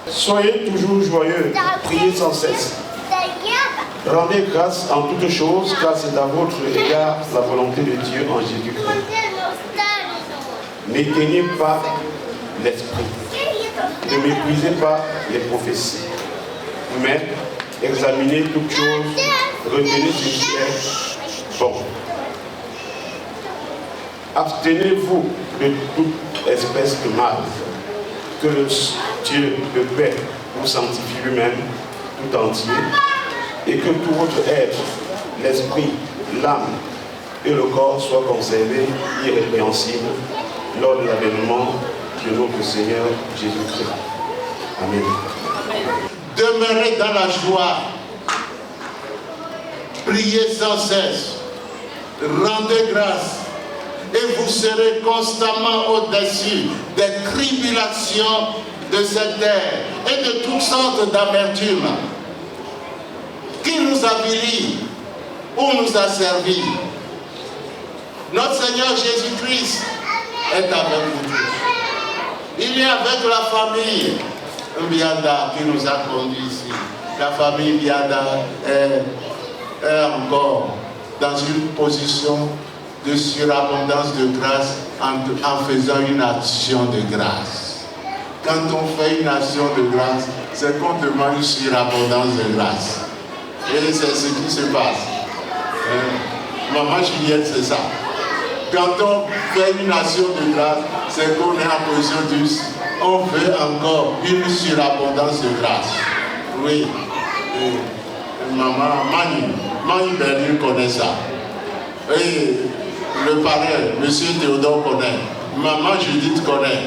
Soyez toujours joyeux, priez sans cesse. Rendez grâce en toutes choses, car c'est à votre égard la volonté de Dieu en Jésus-Christ. N'éteignez pas l'esprit, ne méprisez pas les prophéties. Mais examinez toutes choses, retenez ce qui est bon. Abstenez-vous de toute espèce de mal, que le Dieu de paix vous sanctifie lui-même tout entier, et que tout votre être, l'esprit, l'âme et le corps soient conservés irrépréhensibles lors de l'avènement de notre Seigneur Jésus-Christ. Amen. Demeurez dans la joie, priez sans cesse, rendez grâce et vous serez constamment au-dessus des tribulations de cette terre et de toutes sortes d'amertume qui nous avilit ou nous a servi. Notre Seigneur Jésus-Christ est avec vous tous. Il est avec la famille Biada qui nous a conduits ici. La famille Biada est encore dans une position de surabondance de grâce en faisant une action de grâce. Quand on fait une action de grâce, c'est qu'on demande une surabondance de grâce. Et c'est ce qui se passe. Maman Juliette, c'est ça. Quand on fait une action de grâce, c'est qu'on est en position douce. On veut encore une surabondance de grâce. Oui. Maman, Mani Bernier connaît ça. Et le parrain, M. Théodore connaît. Maman Judith connaît.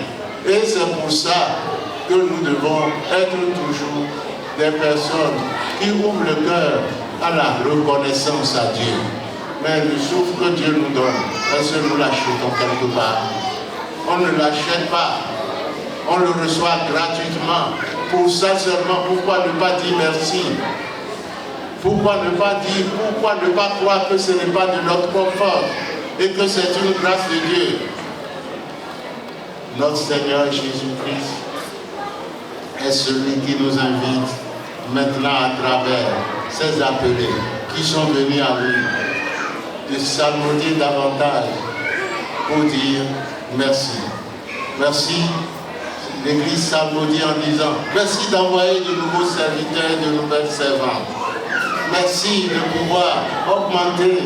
Et c'est pour ça que nous devons être toujours des personnes qui ouvrent le cœur à la reconnaissance à Dieu. Mais le souffle que Dieu nous donne, est-ce que nous l'achetons quelque part? On ne l'achète pas. On le reçoit gratuitement. Pour ça seulement, pourquoi ne pas dire merci? Pourquoi ne pas dire, pourquoi ne pas croire que ce n'est pas de notre confort et que c'est une grâce de Dieu? Notre Seigneur Jésus-Christ est celui qui nous invite maintenant à travers ces appelés qui sont venus à lui de s'almodier davantage pour dire merci. Merci. L'Église s'applaudit en disant merci d'envoyer de nouveaux serviteurs et de nouvelles servantes. Merci de pouvoir augmenter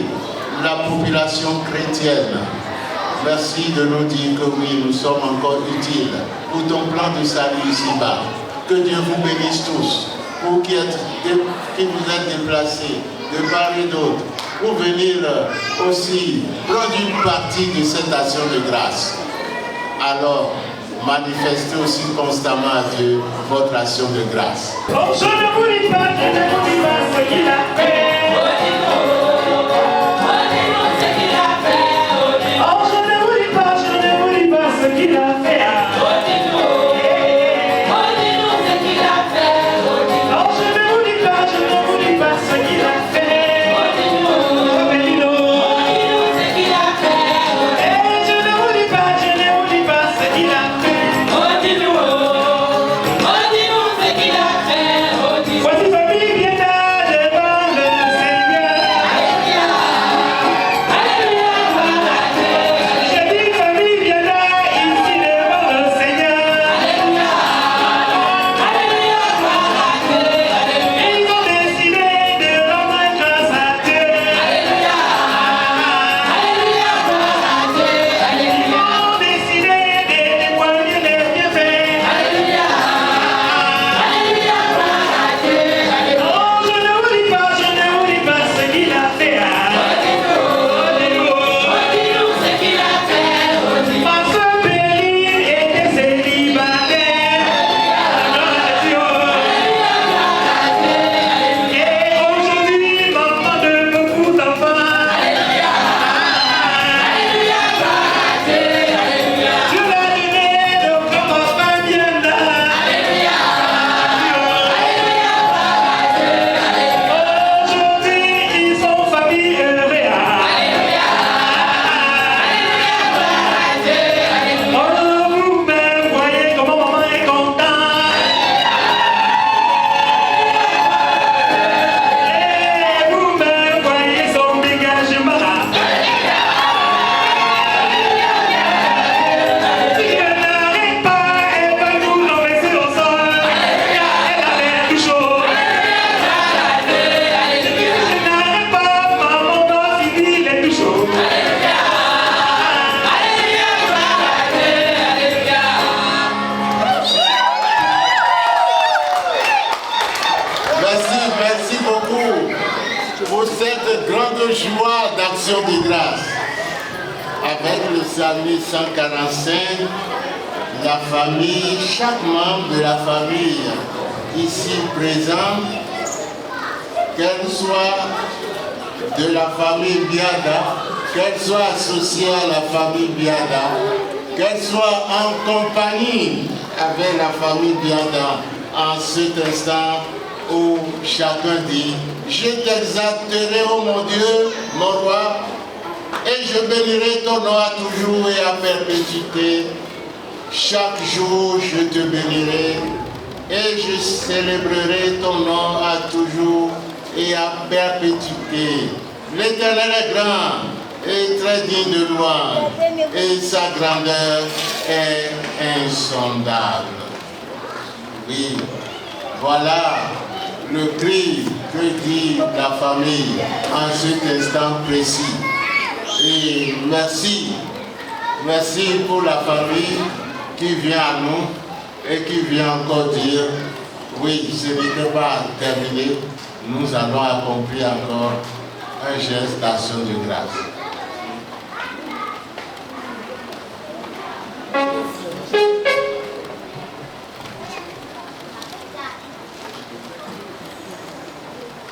la population chrétienne. Merci de nous dire que oui, nous sommes encore utiles pour ton plan de salut ici-bas. Que Dieu vous bénisse tous, pour qui vous êtes déplacés de part et d'autre, pour venir aussi prendre une partie de cette action de grâce. Alors, manifestez aussi constamment à Dieu votre action de grâce. Oh, je ne vous dis pas, je ne vous dis pas ce qu'il a fait. Joie d'action de grâce. Avec le psaume 145, la famille, chaque membre de la famille ici présent, qu'elle soit de la famille Biada, qu'elle soit associée à la famille Biada, qu'elle soit en compagnie avec la famille Biada, en cet instant où chacun dit: je t'exalterai, ô mon Dieu, mon roi, et je bénirai ton nom à toujours et à perpétuité. Chaque jour je te bénirai et je célébrerai ton nom à toujours et à perpétuité. L'Éternel est grand et très digne de louange, et sa grandeur est insondable. Oui, voilà le cri que dit la famille en cet instant précis. Et merci. Merci pour la famille qui vient à nous et qui vient encore dire, oui, ce n'était pas terminé, nous allons accomplir encore un geste d'action de grâce.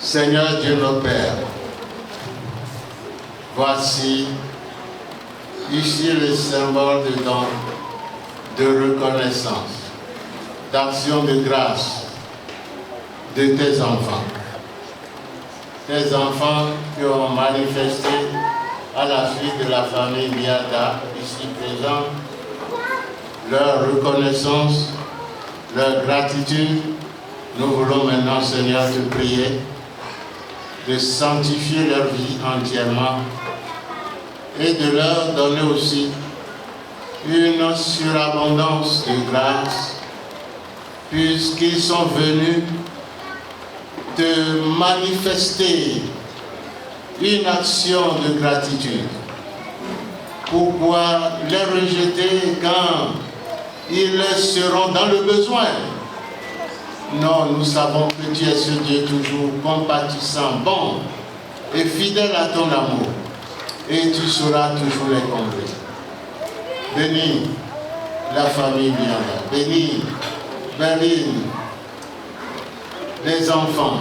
Seigneur Dieu notre Père, voici ici le symbole de don, de reconnaissance, d'action de grâce de tes enfants. Tes enfants qui ont manifesté à la suite de la famille Biada, ici présente, leur reconnaissance, leur gratitude. Nous voulons maintenant, Seigneur, te prier de sanctifier leur vie entièrement et de leur donner aussi une surabondance de grâce, puisqu'ils sont venus te manifester une action de gratitude. Pourquoi les rejeter quand ils seront dans le besoin? Non, nous savons que tu es ce Dieu toujours compatissant, bon et fidèle à ton amour. Et tu sauras toujours les combler. Bénis la famille Bianda, bénis Berlin, les enfants,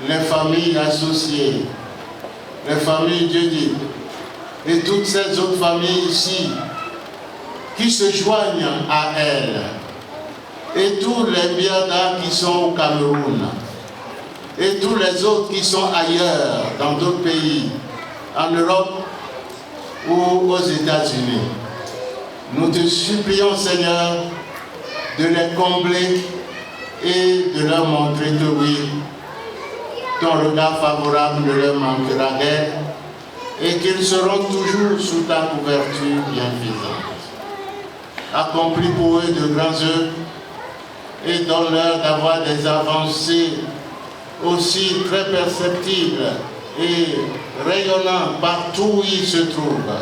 les familles associées, les familles Judith et toutes ces autres familles ici qui se joignent à elles. Et tous les Biada qui sont au Cameroun, et tous les autres qui sont ailleurs, dans d'autres pays, en Europe ou aux États-Unis. Nous te supplions, Seigneur, de les combler et de leur montrer que oui, ton regard favorable ne leur manquera guère et qu'ils seront toujours sous ta couverture bienfaisante. Accomplis pour eux de grands œuvres et donne-leur d'avoir des avancées aussi très perceptibles et rayonnantes partout où ils se trouvent.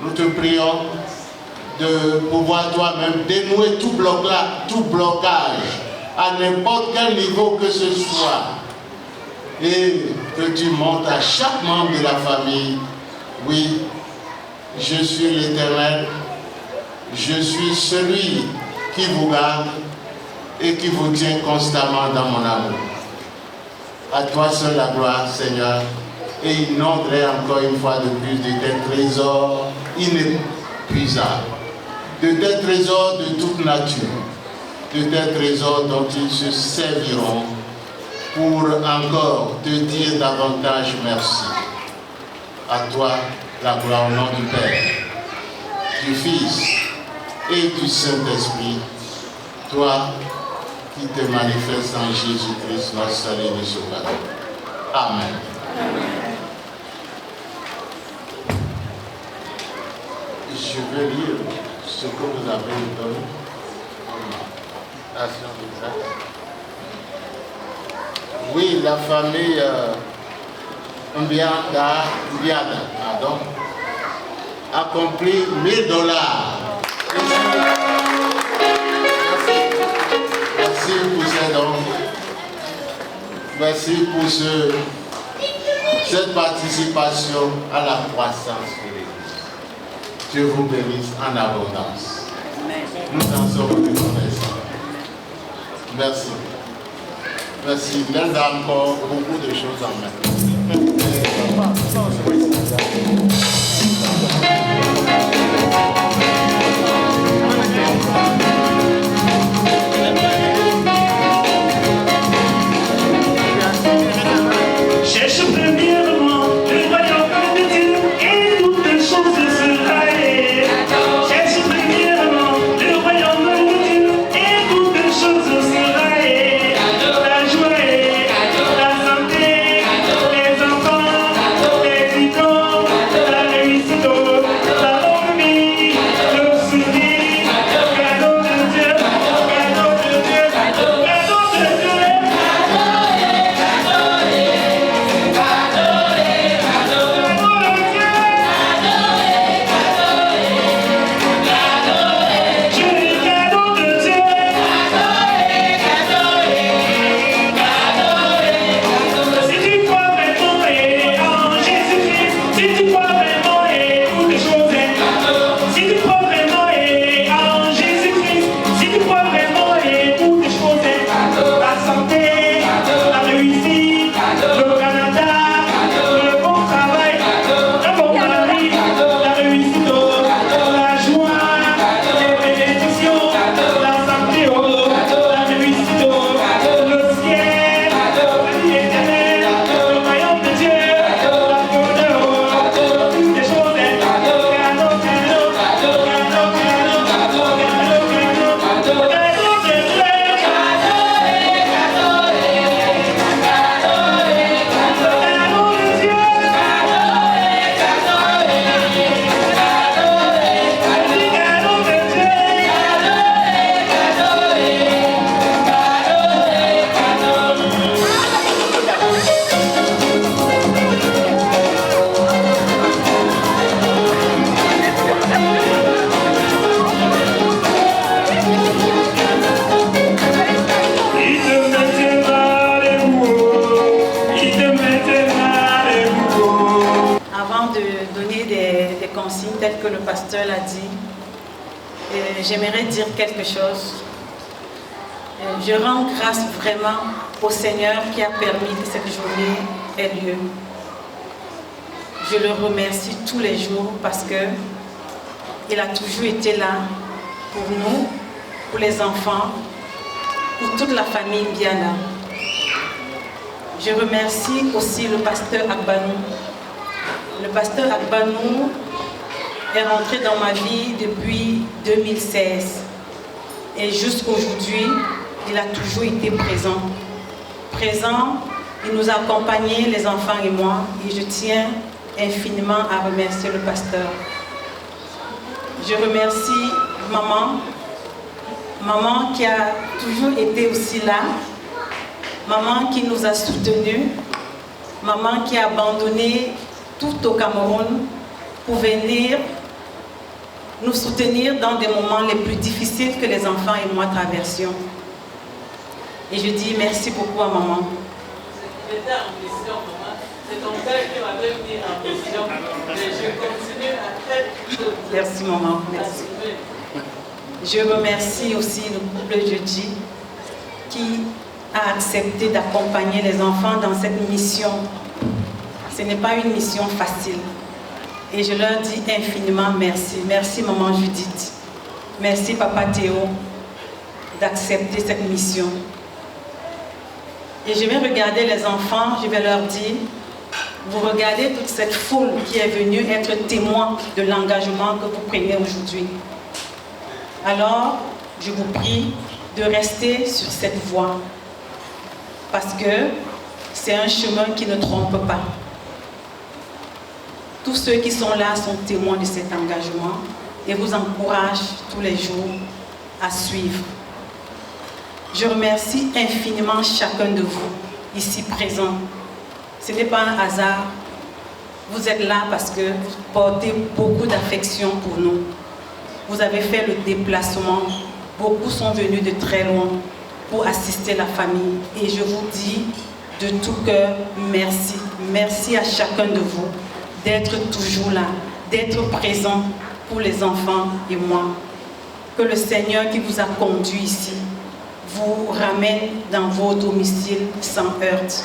Nous te prions de pouvoir toi-même dénouer tout blocage à n'importe quel niveau que ce soit et que tu montres à chaque membre de la famille, oui, je suis l'Éternel, je suis celui qui vous garde et qui vous tient constamment dans mon amour. À toi seul la gloire, Seigneur, et inonderai encore une fois de plus de tes trésors inépuisables, de tes trésors de toute nature, de tes trésors dont ils se serviront pour encore te dire davantage merci. À toi la gloire au nom du Père, du Fils et du Saint-Esprit, toi qui te manifeste en Jésus-Christ, notre Seigneur et Sauveur. Amen. Je vais lire ce que vous avez donné. Oui, la famille Mbiada, pardon, accomplit $1000. Merci pour ces dons. Merci pour cette participation à la croissance de l'Église. Dieu vous bénisse en abondance. Nous en sommes reconnaissants. Merci. Merci. Il y a encore beaucoup de choses en main. Cherche premièrement le royaume de Dieu et toutes les choses sera aidées. Cherche premièrement le royaume de Dieu et toutes les choses sera aidées. La joie, la santé, consigne telle que le pasteur l'a dit. J'aimerais dire quelque chose. Je rends grâce vraiment au Seigneur qui a permis que cette journée ait lieu. Je le remercie tous les jours parce qu'il a toujours été là pour nous, pour les enfants, pour toute la famille Biana. Je remercie aussi le pasteur Agbanou. Le pasteur Agbanou est rentré dans ma vie depuis 2016 et jusqu'aujourd'hui, il a toujours été présent. Présent, il nous a accompagnés, les enfants et moi, et je tiens infiniment à remercier le pasteur. Je remercie maman qui a toujours été aussi là, maman qui nous a soutenus, maman qui a abandonné tout au Cameroun pour venir nous soutenir dans des moments les plus difficiles que les enfants et moi traversions. Et je dis merci beaucoup à maman. J'étais en mission, maman. C'est ton père qui m'avait mis en mission. Et je continue à être... Merci maman, merci. Je remercie aussi le couple Jeudi qui a accepté d'accompagner les enfants dans cette mission. Ce n'est pas une mission facile. Et je leur dis infiniment merci. Merci maman Judith. Merci papa Théo d'accepter cette mission. Et je vais regarder les enfants, je vais leur dire, vous regardez toute cette foule qui est venue être témoin de l'engagement que vous prenez aujourd'hui. Alors, je vous prie de rester sur cette voie. Parce que c'est un chemin qui ne trompe pas. Tous ceux qui sont là sont témoins de cet engagement et vous encouragent tous les jours à suivre. Je remercie infiniment chacun de vous ici présents. Ce n'est pas un hasard. Vous êtes là parce que vous portez beaucoup d'affection pour nous. Vous avez fait le déplacement. Beaucoup sont venus de très loin pour assister la famille. Et je vous dis de tout cœur merci. Merci à chacun de vous d'être toujours là, d'être présent pour les enfants et moi. Que le Seigneur qui vous a conduit ici vous ramène dans vos domiciles sans heurts.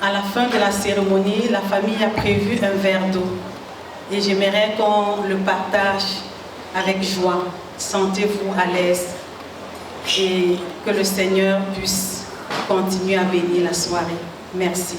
À la fin de la cérémonie, la famille a prévu un verre d'eau et j'aimerais qu'on le partage avec joie. Sentez-vous à l'aise et que le Seigneur puisse continuer à bénir la soirée. Merci.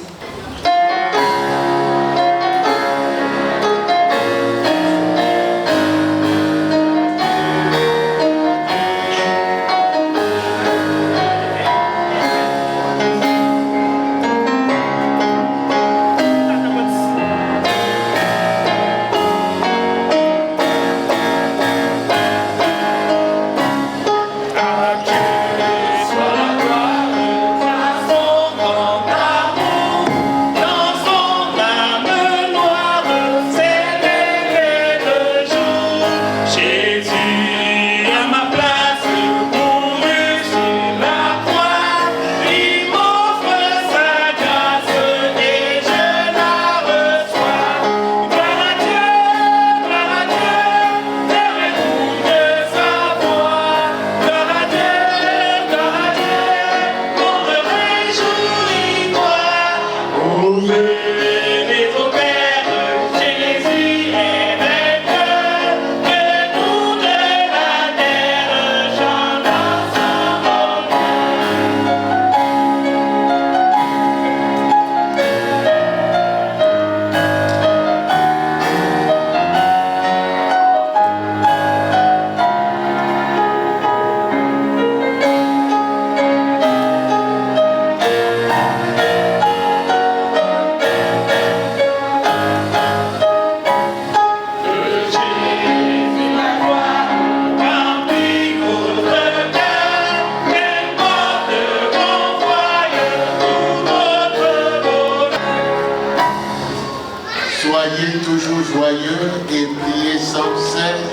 Soyez toujours joyeux et priez sans cesse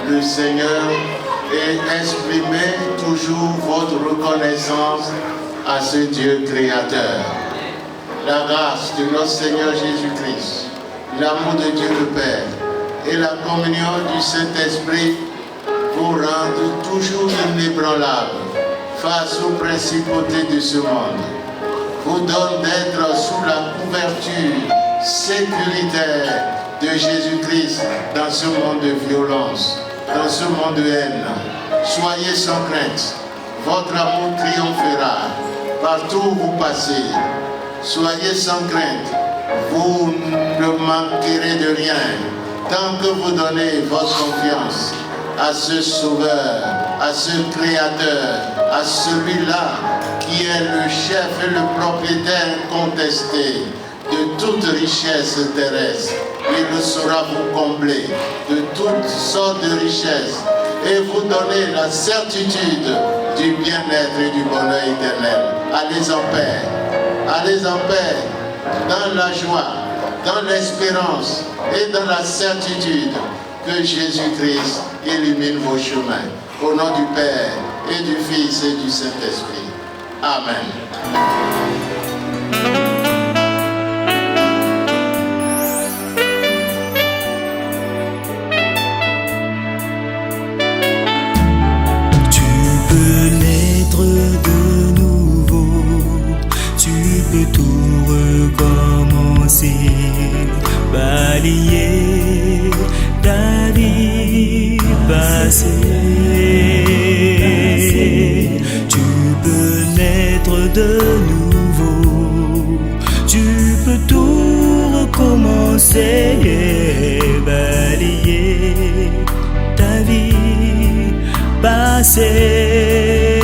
le Seigneur et exprimez toujours votre reconnaissance à ce Dieu créateur. La grâce de notre Seigneur Jésus-Christ, l'amour de Dieu le Père et la communion du Saint-Esprit vous rendent toujours inébranlables face aux principautés de ce monde, vous donne d'être sous la couverture sécuritaire de Jésus-Christ dans ce monde de violence, dans ce monde de haine. Soyez sans crainte, votre amour triomphera partout où vous passez. Soyez sans crainte, vous ne manquerez de rien tant que vous donnez votre confiance à ce Sauveur, à ce Créateur, à celui-là qui est le chef et le propriétaire incontesté de toute richesse terrestre. Il saura vous combler de toutes sortes de richesses et vous donner la certitude du bien-être et du bonheur éternel. Allez en paix, dans la joie, dans l'espérance et dans la certitude que Jésus-Christ illumine vos chemins. Au nom du Père et du Fils et du Saint-Esprit. Amen. De nouveau, tu peux tout recommencer, balayer ta vie passée. Tu peux naître de nouveau, tu peux tout recommencer, balayer ta vie passée.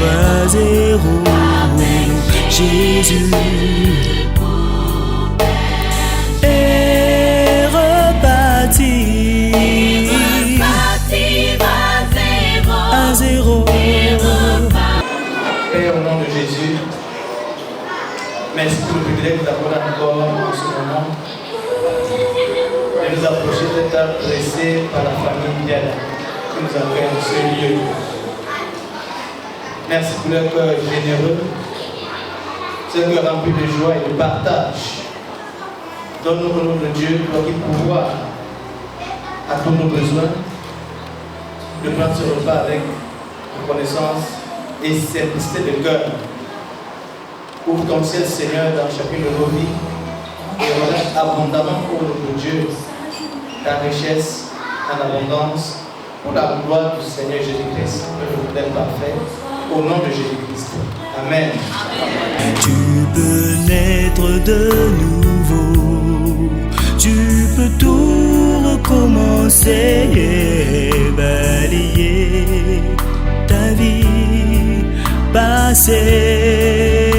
À zéro, Jésus est reparti à zéro. Père, au nom de Jésus, merci pour le privilège d'avoir encore en ce moment de nous approcher d'être adressés par la famille Diana qui nous accueille dans ce lieu. Merci pour leur cœur généreux, ce cœur rempli de joie et de partage. Donne-nous au nom de Dieu, toi qui pouvoir à tous nos besoins, de prendre ce repas avec reconnaissance et simplicité de cœur. Ouvre ton ciel, Seigneur, dans chacune de nos vies et relâche abondamment pour notre Dieu ta richesse en abondance pour la gloire du Seigneur Jésus-Christ, le modèle parfait, au nom de Jésus-Christ. Amen. Tu peux naître de nouveau, tu peux tout recommencer, balayer ta vie passée.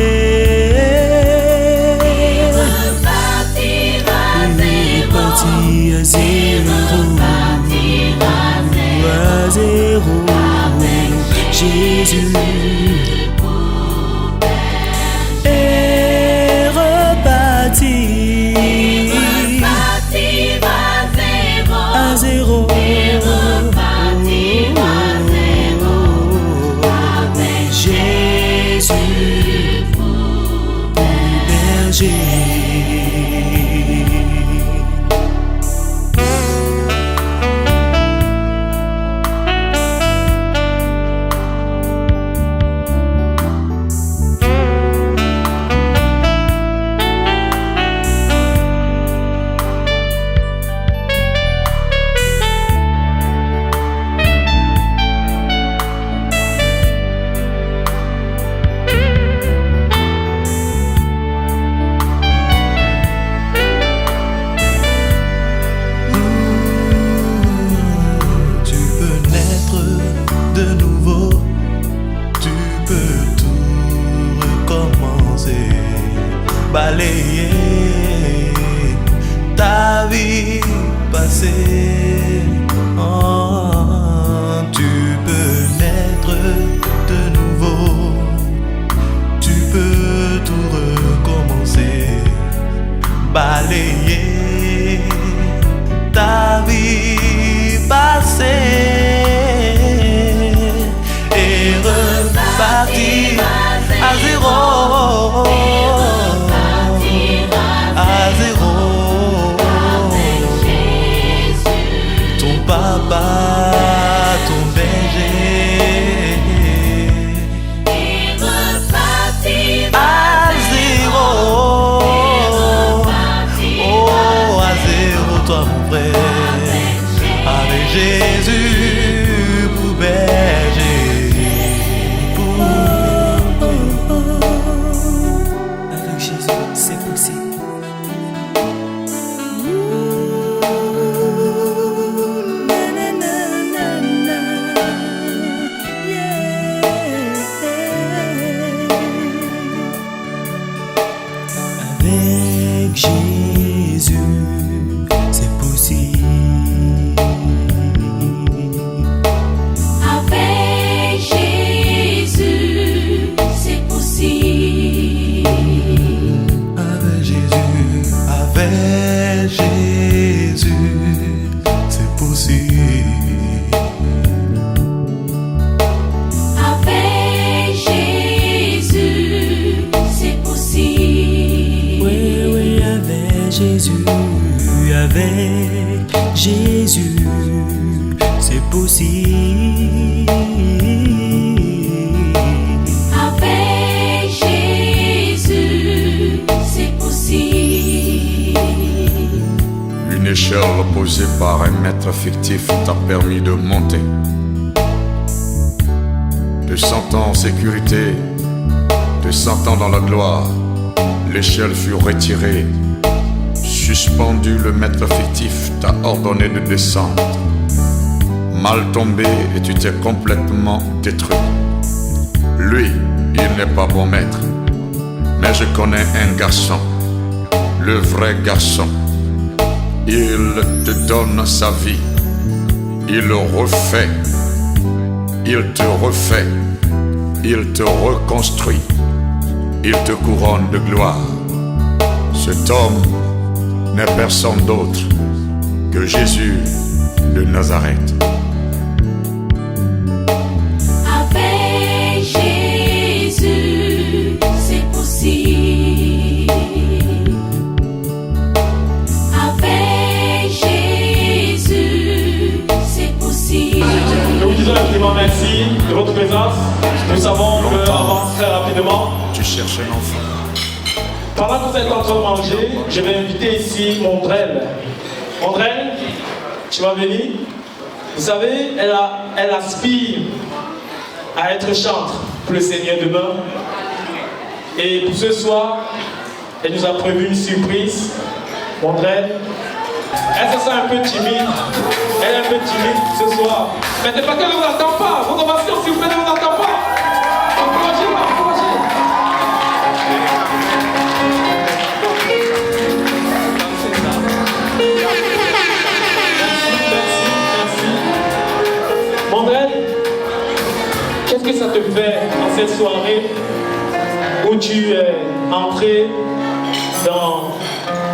À zéro, Jésus est reparti à zéro. Jésus, berger. Balayer ta vie passée. Oh, tu peux naître de nouveau, tu peux tout recommencer. Balayer ta vie passée. Jésus, avec Jésus, c'est possible. Avec Jésus, c'est possible. Une échelle posée par un maître fictif t'a permis de monter. Te sentant en sécurité, te sentant dans la gloire, l'échelle fut retirée. Suspendu, le maître fictif t'a ordonné de descendre. Mal tombé et tu t'es complètement détruit. Lui, il n'est pas bon maître, mais je connais un garçon, le vrai garçon. Il te donne sa vie, il le refait, il te refait, il te reconstruit, il te couronne de gloire. Cet homme n'est personne d'autre que Jésus de Nazareth. Avec Jésus, c'est possible. Avec Jésus, c'est possible. Nous vous disons infiniment merci de votre présence. Nous savons qu'on avance très rapidement. Tu cherches un enfant. Pendant que vous êtes en train de manger, je vais inviter ici Mondrel. Mondrel, tu vas venir. Vous savez, elle aspire à être chantre pour le Seigneur demain. Et pour ce soir, elle nous a prévu une surprise. Mondrel, elle se sent un peu timide. Elle est un peu timide ce soir. Mais c'est parce qu'elle ne vous attend pas. Vos ovations, s'il vous plaît, ne vous attend pas. Encouragez-la, encouragez-la. Mondrel, qu'est-ce que ça te fait en cette soirée où tu es entré dans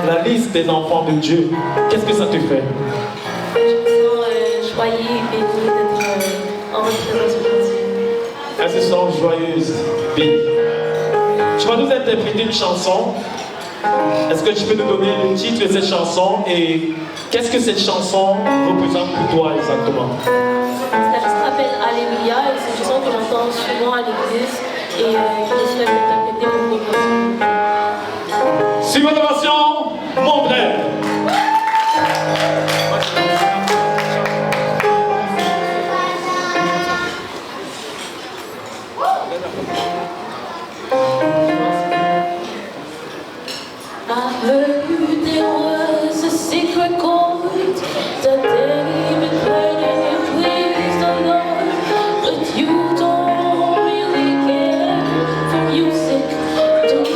la liste des enfants de Dieu? Qu'est-ce que ça te fait? Je me sens joyeuse et bénie d'être en votre présence aujourd'hui. Elles se sentent joyeuses, bénies. Tu vas nous interpréter une chanson. Est-ce que tu peux nous donner le titre de cette chanson et qu'est-ce que cette chanson représente pour toi exactement? La chanson s'appelle Alléluia et c'est une chanson que j'entends souvent à l'église et que je suis interpréter pour progresser. Sur votre ovation, Mondrel. I heard there was a secret chord that David played and it pleased the Lord, but you don't really care for music, do you?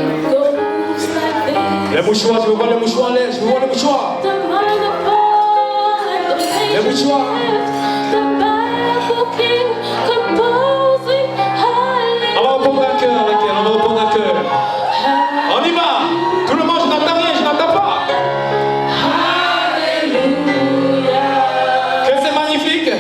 It goes like this. Les mouchoirs, je veux voir les mouchoirs, je veux voir les mouchoirs. The microphone and the Les mouchoirs. the Bible king composing On va répondre à cœur avec elle, on va répondre à cœur. On y va. Tout le monde, je n'entends rien, je n'entends pas. Que c'est magnifique.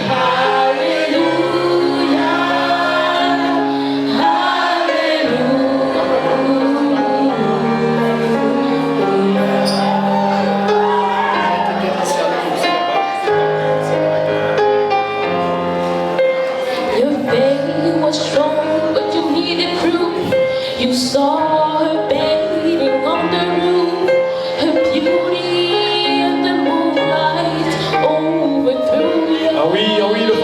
Your faith was strong, but you needed proof. You saw her bathing on the roof, her beauty and the moonlight overthrew you. Ah oui, le